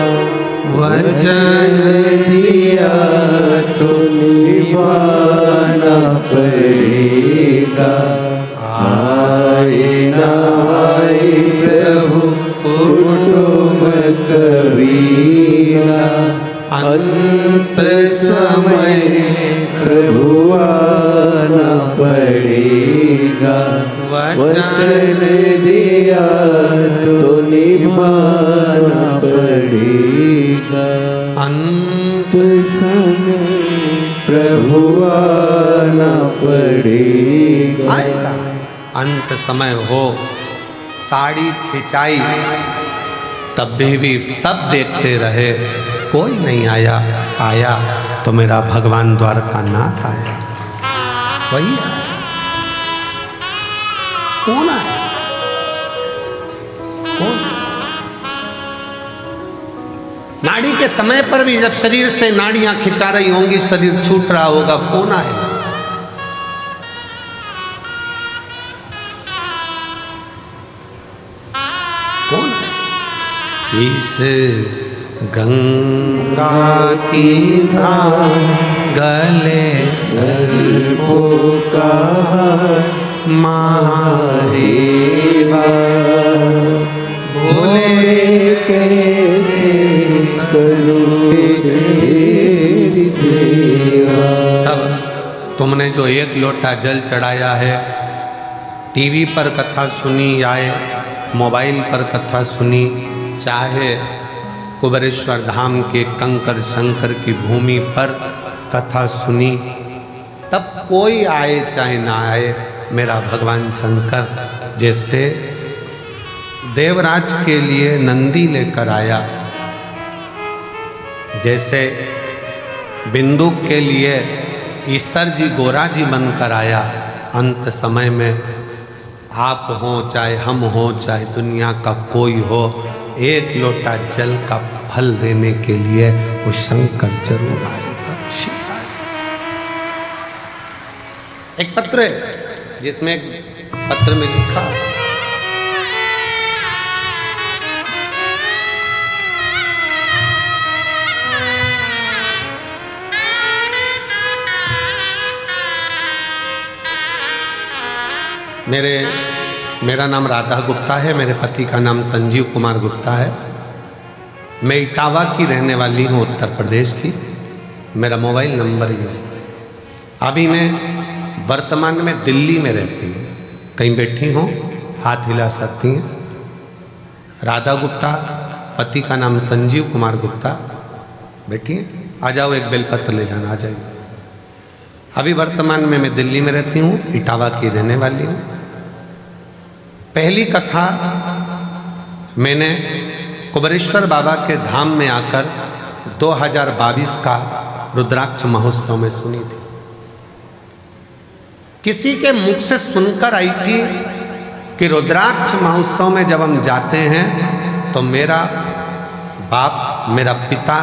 वचन दिया तो निभाना पड़ेगा। आए ना आए प्रभु कुटुंब कबीरा, अंत समय प्रभु आना पड़ेगा। वचन दिया तो निभाना पड़ेगा। अंत समय प्रभु आना पड़ेगा। आएगा, अंत समय हो। साड़ी खिंचाई तब भी सब देखते रहे, कोई नहीं आया। आया तो मेरा भगवान द्वारका नाथ आया, वही आया। कौन आया? कौन? नाड़ी के समय पर भी जब शरीर से नाड़ियां खिंचा रही होंगी, शरीर छूट रहा होगा, कौन आएगा? कौन? शीश गंगा की धार गले सर्पों का महादेवा, भोले कैसे करूं तेरी सेवा। तब तुमने जो एक लोटा जल चढ़ाया है, टीवी पर कथा सुनी या मोबाइल पर कथा सुनी, चाहे कुबेरेश्वर धाम के कंकर शंकर की भूमि पर कथा सुनी, तब कोई आए चाहे ना आए, मेरा भगवान शंकर जैसे देवराज के लिए नंदी लेकर आया, जैसे बिंदु के लिए ईश्वर जी गोरा जी बनकर आया, अंत समय में आप हो चाहे हम हो चाहे दुनिया का कोई हो, एक लोटा जल का फल देने के लिए वो शंकर जरूर आएगा। एक पत्र है जिसमें पत्र में लिखा, मेरा नाम राधा गुप्ता है, मेरे पति का नाम संजीव कुमार गुप्ता है। मैं इटावा की रहने वाली हूँ, उत्तर प्रदेश की। मेरा मोबाइल नंबर ये है। अभी मैं वर्तमान में दिल्ली में रहती हूँ। कहीं बैठी हो, हाथ हिला सकती हैं। राधा गुप्ता, पति का नाम संजीव कुमार गुप्ता, बैठी हैं। आ जाओ, एक बेलपत्र ले जाना, आ जाइए। अभी वर्तमान में मैं दिल्ली में रहती हूँ, इटावा की रहने वाली हूँ। पहली कथा मैंने कुबेरेश्वर बाबा के धाम में आकर 2022 का रुद्राक्ष महोत्सव में सुनी थी। किसी के मुख से सुनकर आई थी कि रुद्राक्ष महोत्सव में जब हम जाते हैं तो मेरा बाप, मेरा पिता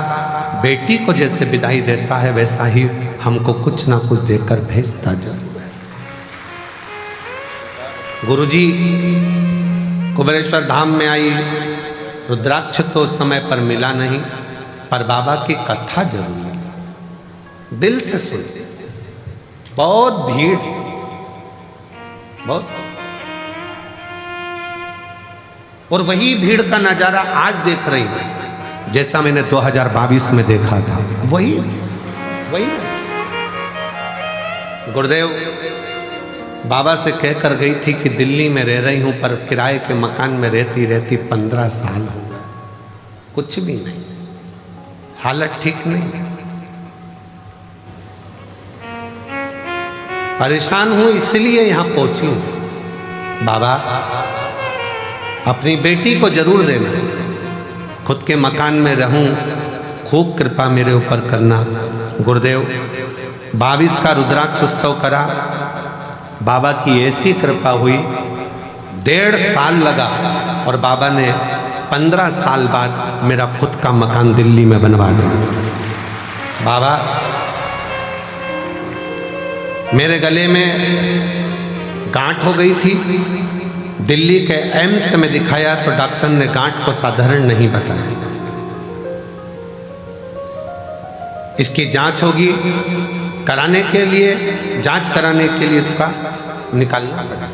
बेटी को जैसे विदाई देता है, वैसा ही हमको कुछ ना कुछ देकर भेजता जरूर है। गुरुजी कुबेरेश्वर धाम में आई, रुद्राक्ष तो उस समय पर मिला नहीं, पर बाबा की कथा जरूर मिली। दिल से सुनते, बहुत भीड़, बहुत। और वही भीड़ का नजारा आज देख रही हूं, जैसा मैंने 2022 में देखा था। वही गुरुदेव बाबा से कहकर गई थी कि दिल्ली में रह रही हूं, पर किराए के मकान में रहती रहती 15 साल हो गए, कुछ भी नहीं, हालत ठीक नहीं, परेशान हूं, इसलिए यहां पहुंची हूं। बाबा अपनी बेटी को जरूर देना, खुद के मकान में रहूं, खूब कृपा मेरे ऊपर करना। गुरुदेव 22 का रुद्राक्ष उत्सव करा, बाबा की ऐसी कृपा हुई, 1.5 साल लगा और बाबा ने 15 साल बाद मेरा खुद का मकान दिल्ली में बनवा दिया। बाबा मेरे गले में गांठ हो गई थी, दिल्ली के एम्स में दिखाया तो डॉक्टर ने गांठ को साधारण नहीं बताया। इसकी जांच होगी, कराने के लिए, जांच कराने के लिए इसका निकालना पड़ा।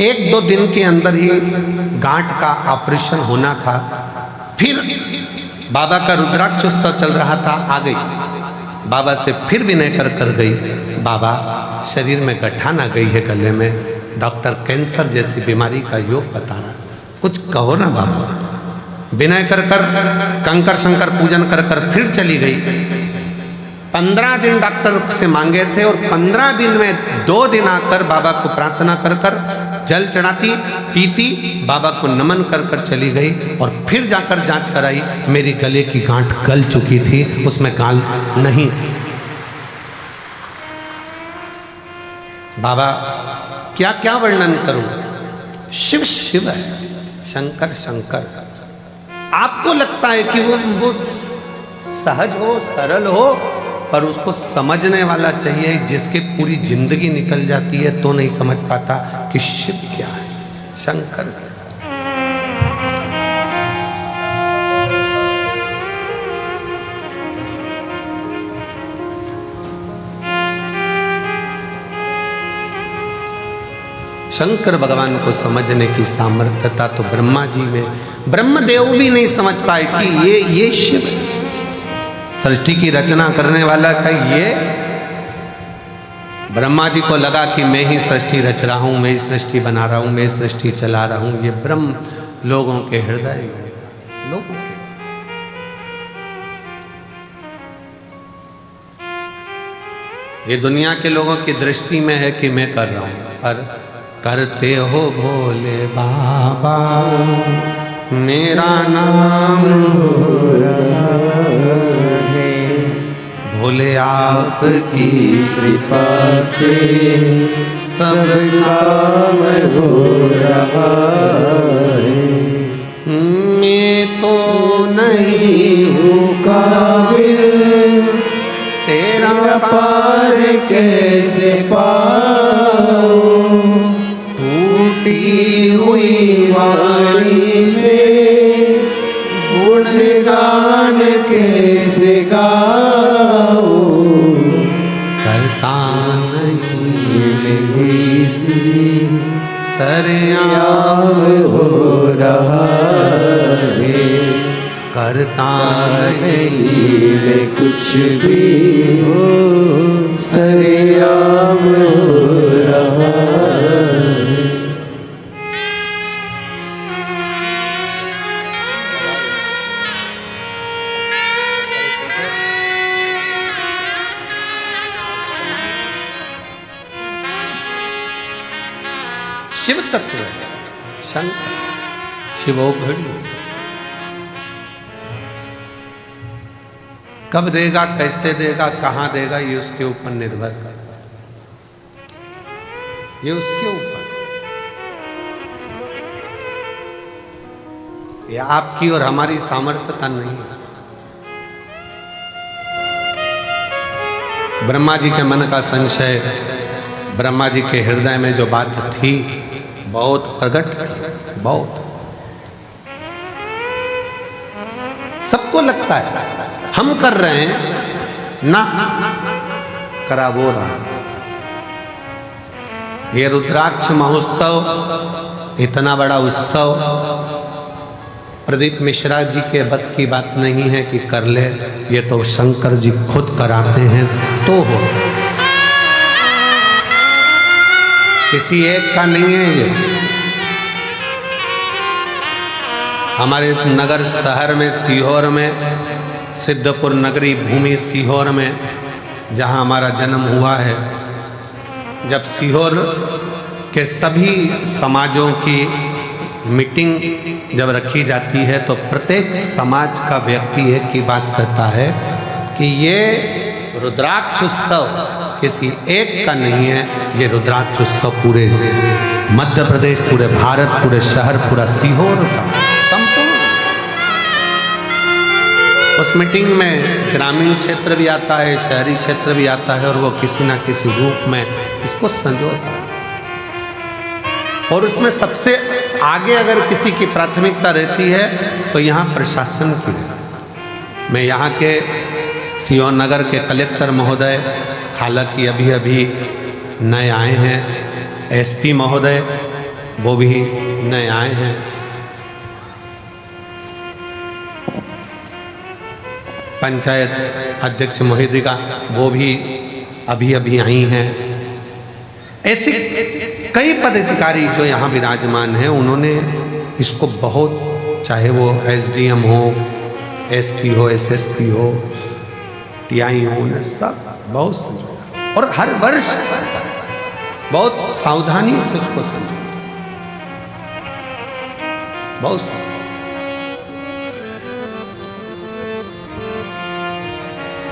1-2 दिन के अंदर ही गांठ का ऑपरेशन होना था। फिर बाबा का रुद्राक्ष उत्सव चल रहा था, आ गई बाबा से, फिर विनय कर गई, बाबा शरीर में गठान आ गई है गले में, डॉक्टर कैंसर जैसी बीमारी का योग बता रहा, कुछ कहो ना बाबा। विनय कर कंकर शंकर पूजन कर फिर चली गई। 15 दिन डॉक्टर से मांगे थे और 15 दिन में 2 दिन आकर बाबा को प्रार्थना कर जल चढ़ाती, पीती, बाबा को नमन कर चली गई। और फिर जाकर जांच कराई, मेरी गले की गांठ गल चुकी थी, उसमें गाल नहीं थी। बाबा क्या क्या वर्णन करूं, शिव शिव है, शंकर शंकर है। आपको लगता है कि वो सहज हो, सरल हो, पर उसको समझने वाला चाहिए, जिसके पूरी जिंदगी निकल जाती है तो नहीं समझ पाता कि शिव क्या है, शंकर क्या है। शंकर भगवान को समझने की सामर्थ्यता तो ब्रह्मा जी में, ब्रह्मदेव भी नहीं समझ पाए कि ये शिव है, सृष्टि की रचना करने वाला का ये। ब्रह्मा जी को लगा कि मैं ही सृष्टि रच रहा हूं, मैं ही सृष्टि बना रहा हूं, मैं ही सृष्टि चला रहा हूं। ये ब्रह्म लोगों के हृदय, लोगों के, ये दुनिया के लोगों की दृष्टि में है कि मैं कर रहा हूं, पर करते हो भोले बाबा, मेरा नाम हो रहा है, भोले आपकी कृपा से सब काम हो रहा है। मैं तो नहीं हूँ काबिल, तेरा पार कैसे पाऊं, टूटी हुई वाणी से गुणगान कैसे गाऊं, करता नहीं सरेआम हो रहा है। करता नहीं मैं कुछ भी हो सरेआम हो रहा है। शिव तत्व है, शंकर शिवोघड़ी। कब देगा, कैसे देगा, कहां देगा, ये उसके ऊपर निर्भर करता है, ये उसके ऊपर। ये आपकी और हमारी सामर्थ्यता नहीं है। ब्रह्मा जी के मन का संशय, ब्रह्मा जी के हृदय में जो बात थी बहुत प्रकट थी, बहुत। सबको लगता है हम कर रहे हैं ना, करा वो रहा। ये रुद्राक्ष महोत्सव इतना बड़ा उत्सव प्रदीप मिश्रा जी के बस की बात नहीं है कि कर ले, ये तो शंकर जी खुद कराते हैं तो हो, किसी एक का नहीं है ये। हमारे इस नगर शहर में, सीहोर में, सिद्धपुर नगरी भूमि सीहोर में, जहां हमारा जन्म हुआ है, जब सीहोर के सभी समाजों की मीटिंग जब रखी जाती है तो प्रत्येक समाज का व्यक्ति एक ही बात कहता है कि ये रुद्राक्ष उत्सव किसी एक का नहीं है, ये रुद्राक्ष उत्सव पूरे मध्य प्रदेश, पूरे भारत, पूरे शहर, पूरा सीहोर का संपूर्ण। उस मीटिंग में ग्रामीण क्षेत्र भी आता है, शहरी क्षेत्र भी आता है, और वो किसी ना किसी रूप में इसको संजोता है। और उसमें सबसे आगे अगर किसी की प्राथमिकता रहती है तो यहाँ प्रशासन की है। मैं यहाँ के सीहोर नगर के कलेक्टर महोदय, हालांकि अभी अभी नए आए हैं, एसपी महोदय वो भी नए आए हैं, पंचायत अध्यक्ष महोदया वो भी अभी अभी आई हैं। ऐसे कई पदाधिकारी जो यहाँ विराजमान हैं, उन्होंने इसको बहुत, चाहे वो एसडीएम हो, एसपी हो, एसएसपी हो, टीआई हो, सब बहुत समझो, और हर वर्ष बहुत सावधानी से उसको समझो, बहुत।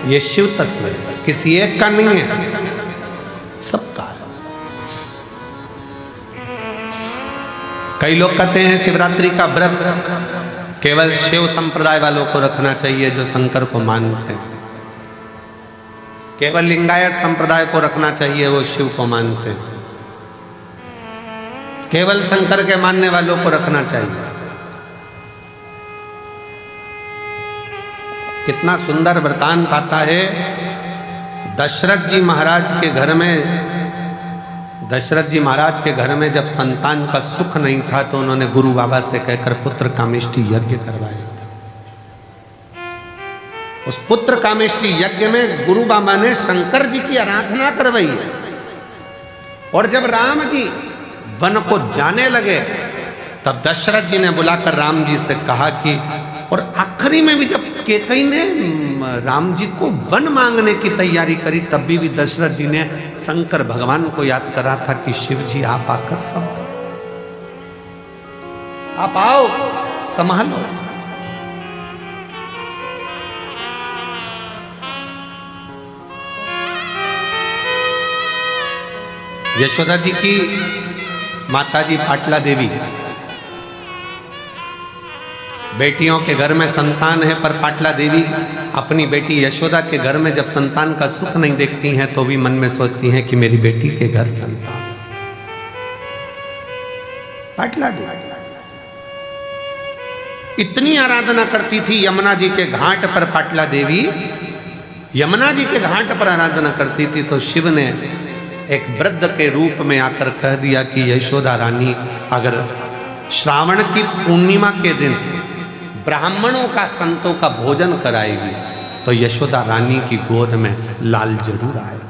ये शिव तत्व है, किसी एक का नहीं है, सबका है। कई लोग कहते हैं शिवरात्रि का व्रत केवल शिव संप्रदाय वालों को रखना चाहिए जो शंकर को मानते हैं, केवल लिंगायत संप्रदाय को रखना चाहिए वो शिव को मानते हैं, केवल शंकर के मानने वालों को रखना चाहिए। कितना सुंदर वृतांत आता है। दशरथ जी महाराज के घर में, दशरथ जी महाराज के घर में जब संतान का सुख नहीं था तो उन्होंने गुरु बाबा से कहकर पुत्र कामेष्टि यज्ञ करवाया था। उस पुत्र कामेष्टि यज्ञ में गुरु बाबा ने शंकर जी की आराधना करवाई है। और जब राम जी वन को जाने लगे तब दशरथ जी ने बुलाकर राम जी से कहा कि, और आखिरी में भी जब कैकेयी ने राम जी को वन मांगने की तैयारी करी तब भी दशरथ जी ने शंकर भगवान को याद करा था कि शिव जी आप आकर संभालो, आप आओ संभालो। यशोदा जी की माताजी पाटला देवी, बेटियों के घर में संतान है, पर पाटला देवी अपनी बेटी यशोदा के घर में जब संतान का सुख नहीं देखती हैं तो भी मन में सोचती हैं कि मेरी बेटी के घर संतान। पाटला देवी इतनी आराधना करती थी यमुना जी के घाट पर। पाटला देवी यमुना जी के घाट पर आराधना करती थी तो शिव ने एक वृद्ध के रूप में आकर कह दिया कि यशोदा रानी, अगर श्रावण की पूर्णिमा के दिन ब्राह्मणों का, संतों का भोजन कराएगी तो यशोदा रानी की गोद में लाल जरूर आएगा।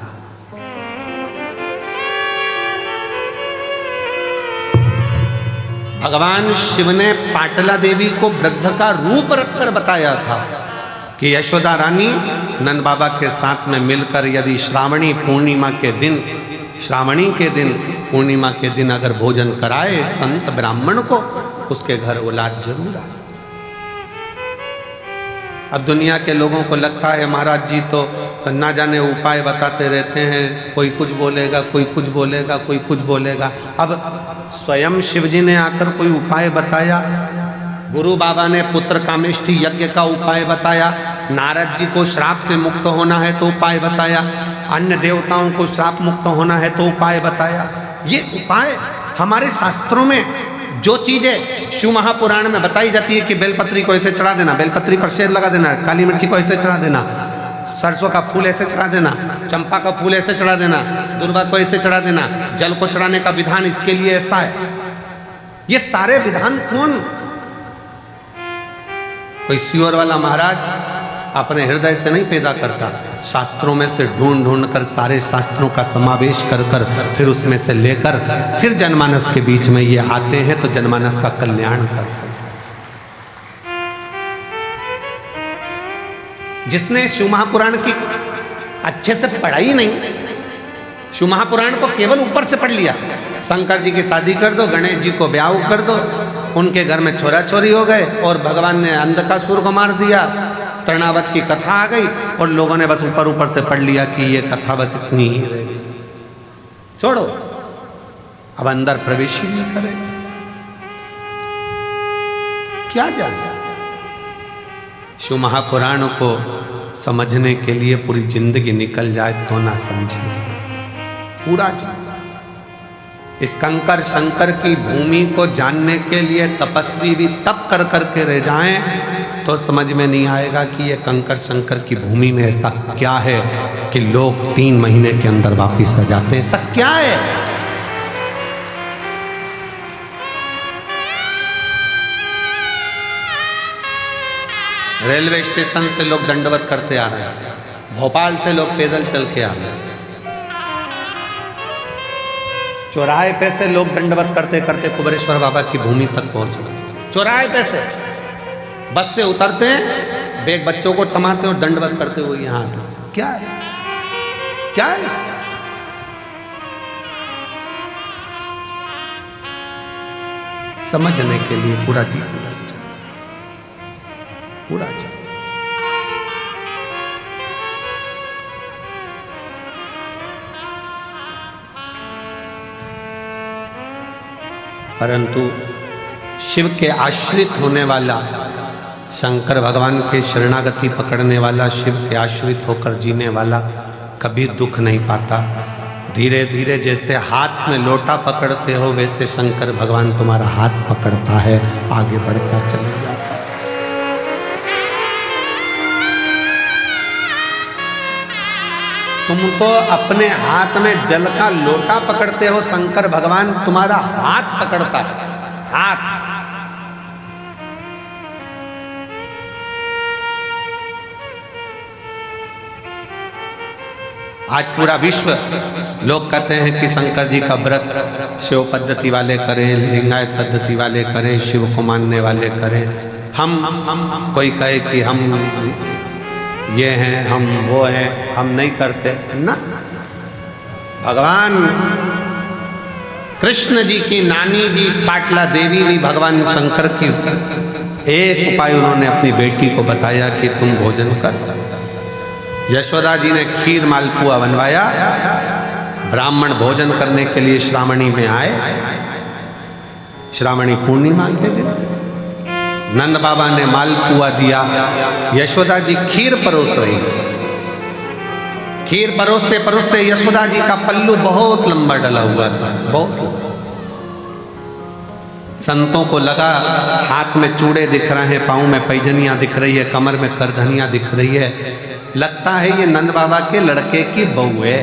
भगवान शिव ने पाटला देवी को वृद्ध का रूप रखकर बताया था कि यशोदा रानी नंद बाबा के साथ में मिलकर यदि श्रावणी पूर्णिमा के दिन, श्रावणी के दिन, पूर्णिमा के दिन अगर भोजन कराए संत ब्राह्मण को, उसके घर औलाद जरूर आए। अब दुनिया के लोगों को लगता है महाराज जी तो ना जाने उपाय बताते रहते हैं, कोई कुछ बोलेगा, कोई कुछ बोलेगा, कोई कुछ बोलेगा। अब स्वयं शिव जी ने आकर कोई उपाय बताया, गुरु बाबा ने पुत्र कामेष्टि यज्ञ का उपाय बताया, नारद जी को श्राप से मुक्त होना है तो उपाय बताया, अन्य देवताओं को श्राप मुक्त होना है तो उपाय बताया। ये उपाय हमारे शास्त्रों में जो चीजें शिव महापुराण में बताई जाती है कि बेलपत्री को ऐसे चढ़ा देना, बेलपत्री पर शेर लगा देना, काली मिर्ची को ऐसे चढ़ा देना, सरसों का फूल ऐसे चढ़ा देना, चंपा का फूल ऐसे चढ़ा देना, दुर्वा को ऐसे चढ़ा देना, जल को चढ़ाने का विधान इसके लिए ऐसा है। ये सारे विधान कौन? कोई सियोर वाला महाराज अपने हृदय से नहीं पैदा करता, शास्त्रों में से ढूंढ ढूंढ कर सारे शास्त्रों का समावेश कर कर फिर उसमें से लेकर फिर जनमानस के बीच में ये आते हैं तो जनमानस का कल्याण करते हैं। जिसने शिव महापुराण की अच्छे से पढ़ाई नहीं, शिव महापुराण को केवल ऊपर से पढ़ लिया, शंकर जी की शादी कर दो, गणेश जी को ब्याह कर दो, उनके घर में छोरा छोरी हो गए और भगवान ने अंधकासुर को मार दिया, तृणावत की कथा आ गई और लोगों ने बस ऊपर ऊपर से पढ़ लिया कि ये कथा बस इतनी ही रहेगी, छोड़ो, अब अंदर प्रवेश ही नहीं करे। क्या जाने? शिव महापुराण को समझने के लिए पूरी जिंदगी निकल जाए तो ना समझे पूरा जीवन। इस कंकर शंकर की भूमि को जानने के लिए तपस्वी भी तप कर करके रह जाएं तो समझ में नहीं आएगा कि ये कंकर शंकर की भूमि में ऐसा क्या है कि लोग 3 महीने के अंदर वापिस आ जाते हैं। ऐसा क्या है? रेलवे स्टेशन से लोग दंडवत करते आ रहे हैं, भोपाल से लोग पैदल चल के आ रहे हैं, चौराहे पे से लोग दंडवत करते करते कुबेरेश्वर बाबा की भूमि तक पहुंच गए। चौराहे पे से बस से उतरते हैं, बैग बच्चों को थमाते और दंडवत करते हुए यहाँ आते। क्या है? क्या है इसमें? समझने के लिए पूरा जीवन पूरा जीवन। परंतु शिव के आश्रित होने वाला, शंकर भगवान के शरणागति पकड़ने वाला, शिव के आश्रित होकर जीने वाला कभी दुख नहीं पाता। धीरे धीरे जैसे हाथ में लोटा पकड़ते हो वैसे शंकर भगवान तुम्हारा हाथ पकड़ता है, आगे बढ़ता चला जाता है। तुम तो अपने हाथ में जल का लोटा पकड़ते हो, शंकर भगवान तुम्हारा हाथ पकड़ता है, हाथ। आज पूरा विश्व लोग कहते हैं कि शंकर जी का व्रत शिव पद्धति वाले करें, लिंगायत पद्धति वाले करें, शिव को मानने वाले करें। हम कोई कहे कि हम ये हैं, हम वो हैं, हम नहीं करते ना। भगवान कृष्ण जी की नानी जी पाटला देवी भी भगवान शंकर की एक उपाय उन्होंने अपनी बेटी को बताया कि तुम भोजन कर। यशोदा जी ने खीर मालपुआ बनवाया, ब्राह्मण भोजन करने के लिए श्रावणी में आए। श्रावणी पूर्णिमा के दिन नंद बाबा ने मालपुआ दिया, यशोदा जी खीर परोस रही। खीर परोसते परोसते यशोदा जी का पल्लू बहुत लंबा डला हुआ था, बहुत लंबा। संतों को लगा हाथ में चूड़े दिख रहे हैं, पाँव में पैजनियां दिख रही है, कमर में करधनियां दिख रही है, लगता है ये नंद बाबा के लड़के की बहू है।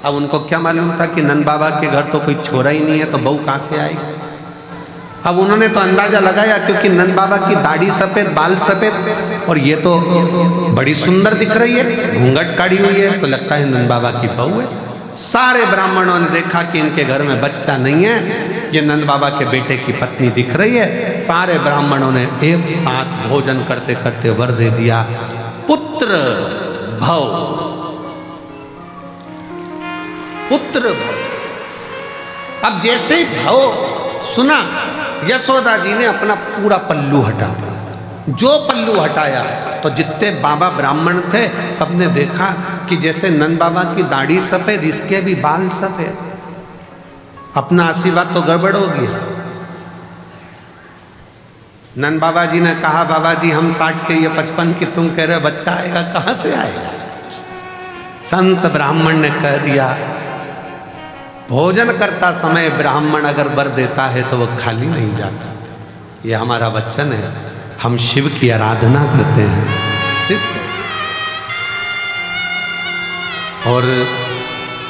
अब उनको क्या मालूम था कि नंद बाबा के घर तो कोई छोरा ही नहीं है, तो बहू कहाँ से आएगी। अब उन्होंने तो अंदाजा लगाया, क्योंकि नंद बाबा की दाढ़ी सफेद, बाल सफेद, और ये तो बड़ी सुंदर दिख रही है, घूंघट काढ़ी हुई है, तो लगता है नंद बाबा की बहू है। सारे ब्राह्मणों ने देखा कि इनके घर में बच्चा नहीं है, ये नंद बाबा के बेटे की पत्नी दिख रही है। सारे ब्राह्मणों ने एक साथ भोजन करते करते वर दे दिया, पुत्र भव, पुत्र भव। अब जैसे ही भव सुना, यशोदा जी ने अपना पूरा पल्लू हटा दिया। जो पल्लू हटाया तो जितने बाबा ब्राह्मण थे सबने देखा कि जैसे नंद बाबा की दाढ़ी सफेद, इसके भी बाल सफेद। अपना आशीर्वाद तो गड़बड़ हो गया। नंद बाबा जी ने कहा, बाबा जी हम 60 के, ये 55 की, तुम कह रहे हो बच्चा आएगा, कहां से आएगा? संत ब्राह्मण ने कह दिया, भोजन करता समय ब्राह्मण अगर वर देता है तो वो खाली नहीं जाता। ये हमारा वचन है, हम शिव की आराधना करते हैं, शिव। और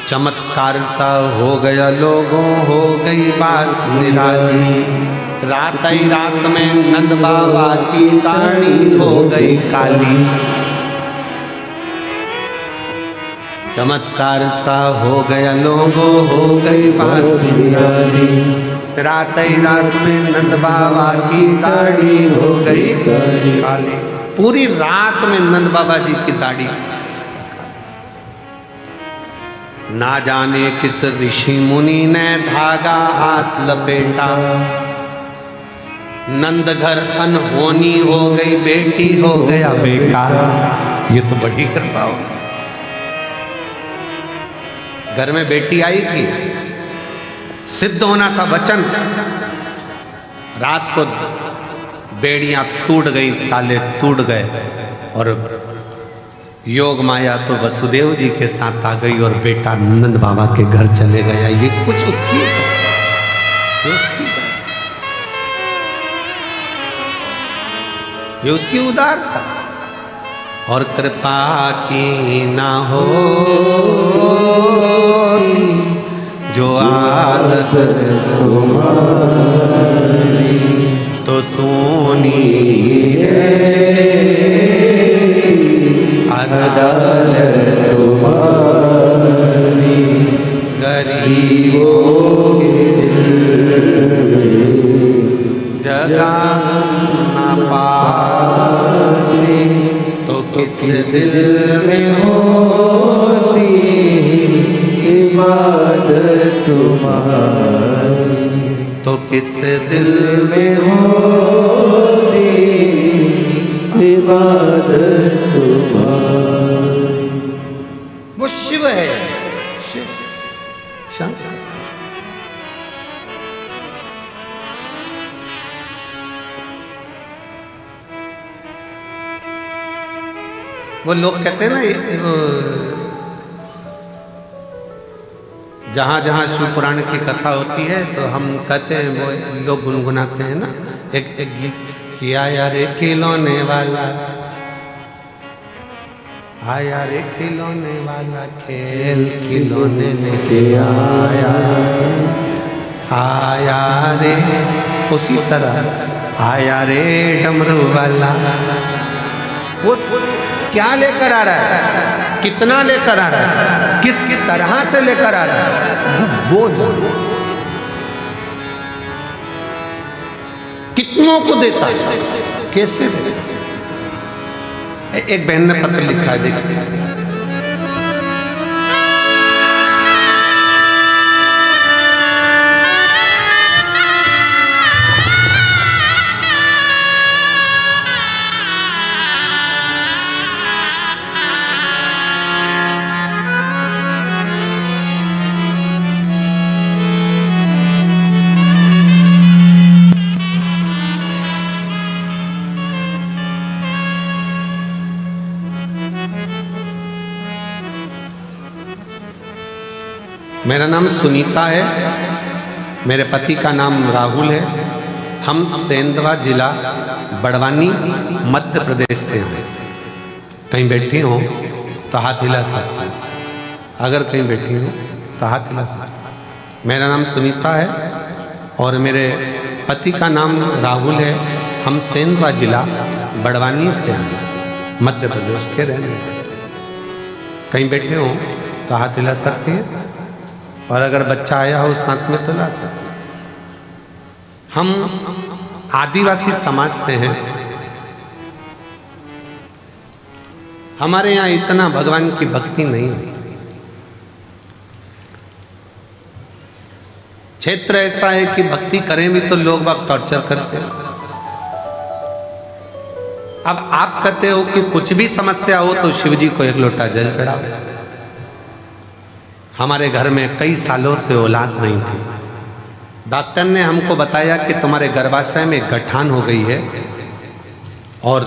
चमत्कार सा हो गया लोगों, हो गई बात निराली। रात ही रात में नंद बाबा की दाढ़ी हो गई काली। चमत्कार सा हो गया लोगों, हो गई बात निराली। रात ही रात में नंद बाबा की दाढ़ी हो गई काली। पूरी रात में नंद बाबा जी की दाढ़ी। ना जाने किस ऋषि मुनि ने धागा हाथ लपेटा, नंद घर अनहोनी हो गई, बेटी हो गया बेटा। ये तो बड़ी कृपा हो। घर में बेटी आई थी, सिद्ध होना था वचन। रात को बेड़ियां टूट गई, ताले टूट गए, और योग माया तो वसुदेव जी के साथ आ गई और बेटा नंद बाबा के घर चले गया। ये कुछ उसकी ये उसकी उदारता और कृपा की ना हो जो आदत तुम्हारी तो सोनी अदालत तुम्हारी। गरीबों के दिल में जगह ना पाते तो किस दिल में होती इबादत तुम्हारी। तो किस दिल में होती इबादत तुम्हारी। वो शिव है, शिव शंकर। वो लोग कहते हैं ना, जहाँ जहाँ शिव पुराण की कथा होती है तो हम कहते हैं, वो लोग गुनगुनाते हैं ना एक गीत, किया यार खिलौने वाला, आया रे खिलौने वाला, खेल खिलौने लेके आया, आया रे। उसी तरह आया रे डमरू वाला। वो क्या लेकर आ रहा है, कितना लेकर आ रहा है, किस किस तरह से लेकर आ रहा है, वो कितनों को देता है, कैसे देता है। एक बहन ने पत्र लिखा है, देखिए। मेरा नाम सुनीता है, मेरे पति का नाम राहुल है। हम सेंधवा जिला बड़वानी मध्य प्रदेश से हैं। कहीं बैठी हो तो हाथ हिला सकते हैं, अगर कहीं बैठी हो तो हाथ हिला सकते हैं। मेरा नाम सुनीता है और मेरे पति का नाम राहुल है। हम सेंधवा जिला बड़वानी से आए, मध्य प्रदेश के रहने वाले। कहीं बैठे हो तो हाथ हिला सकते हैं, और अगर बच्चा आया हो साथ में तो ला सकते हैं। हम आदिवासी समाज से हैं। हमारे यहाँ इतना भगवान की भक्ति नहीं होती। क्षेत्र ऐसा है कि भक्ति करें भी तो लोग बाग टॉर्चर करते हैं। अब आप कहते हो कि कुछ भी समस्या हो तो शिव जी को एक लोटा जल चढ़ाओ। हमारे घर में कई सालों से औलाद नहीं थी। डॉक्टर ने हमको बताया कि तुम्हारे गर्भाशय में गठान हो गई है, और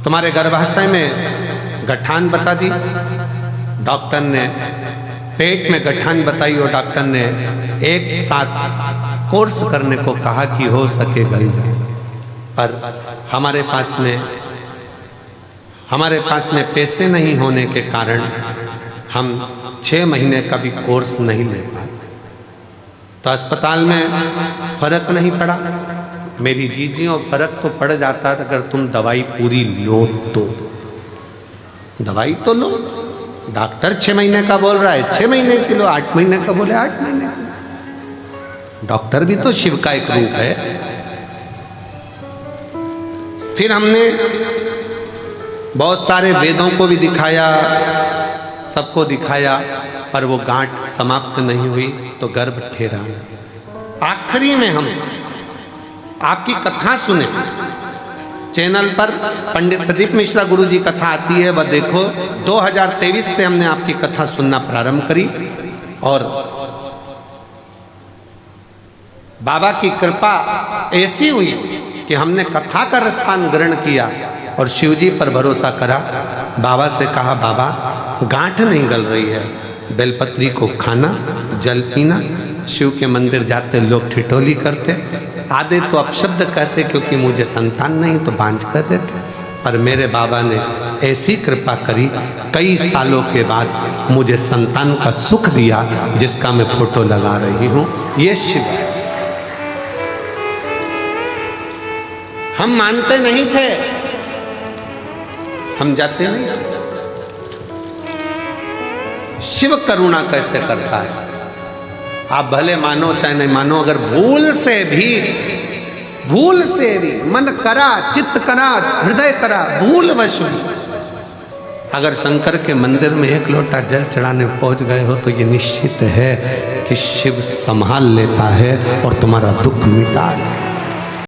तुम्हारे गर्भाशय में गठान बता दी डॉक्टर ने, पेट में गठान बताई, और डॉक्टर ने एक साथ कोर्स करने को कहा कि हो सके गल जाए। पर हमारे पास में पैसे नहीं होने के कारण हम 6 महीने का भी कोर्स नहीं ले पाए। तो अस्पताल में फर्क नहीं पड़ा। मेरी जीजियों फर्क तो पड़ जाता अगर तुम दवाई पूरी लो तो। दवाई तो लो, डॉक्टर 6 महीने का बोल रहा है 6 महीने की लो, 8 महीने का बोले 8 महीने का। डॉक्टर भी तो शिव का एक रूप है। फिर हमने बहुत सारे वेदों को भी दिखाया, सबको दिखाया, पर वो गांठ समाप्त नहीं हुई तो गर्भ ठहरा। आखिरी में हम आपकी कथा सुने, चैनल पर पंडित प्रदीप मिश्रा गुरु जी कथा आती है, वह देखो। 2023 से हमने आपकी कथा सुनना प्रारंभ करी, और बाबा की कृपा ऐसी हुई कि हमने कथा का रसपान ग्रहण किया और शिव जी पर भरोसा करा। बाबा से कहा, बाबा गांठ नहीं गल रही है, बेलपत्री को खाना, जल पीना। शिव के मंदिर जाते लोग ठिठोली करते, आधे तो अपशब्द कहते क्योंकि मुझे संतान नहीं तो बांझ कर देते। पर मेरे बाबा ने ऐसी कृपा करी, कई सालों के बाद मुझे संतान का सुख दिया, जिसका मैं फोटो लगा रही हूँ। ये शिव है। हम मानते नहीं थे, हम जाते नहीं थे। शिव करुणा कैसे करता है आप भले मानो चाहे नहीं मानो, अगर भूल से भी मन करा, चित्त करा, हृदय करा, भूलवश भी अगर शंकर के मंदिर में एक लोटा जल चढ़ाने पहुंच गए हो तो ये निश्चित है कि शिव संभाल लेता है और तुम्हारा दुख मिटा लेता है।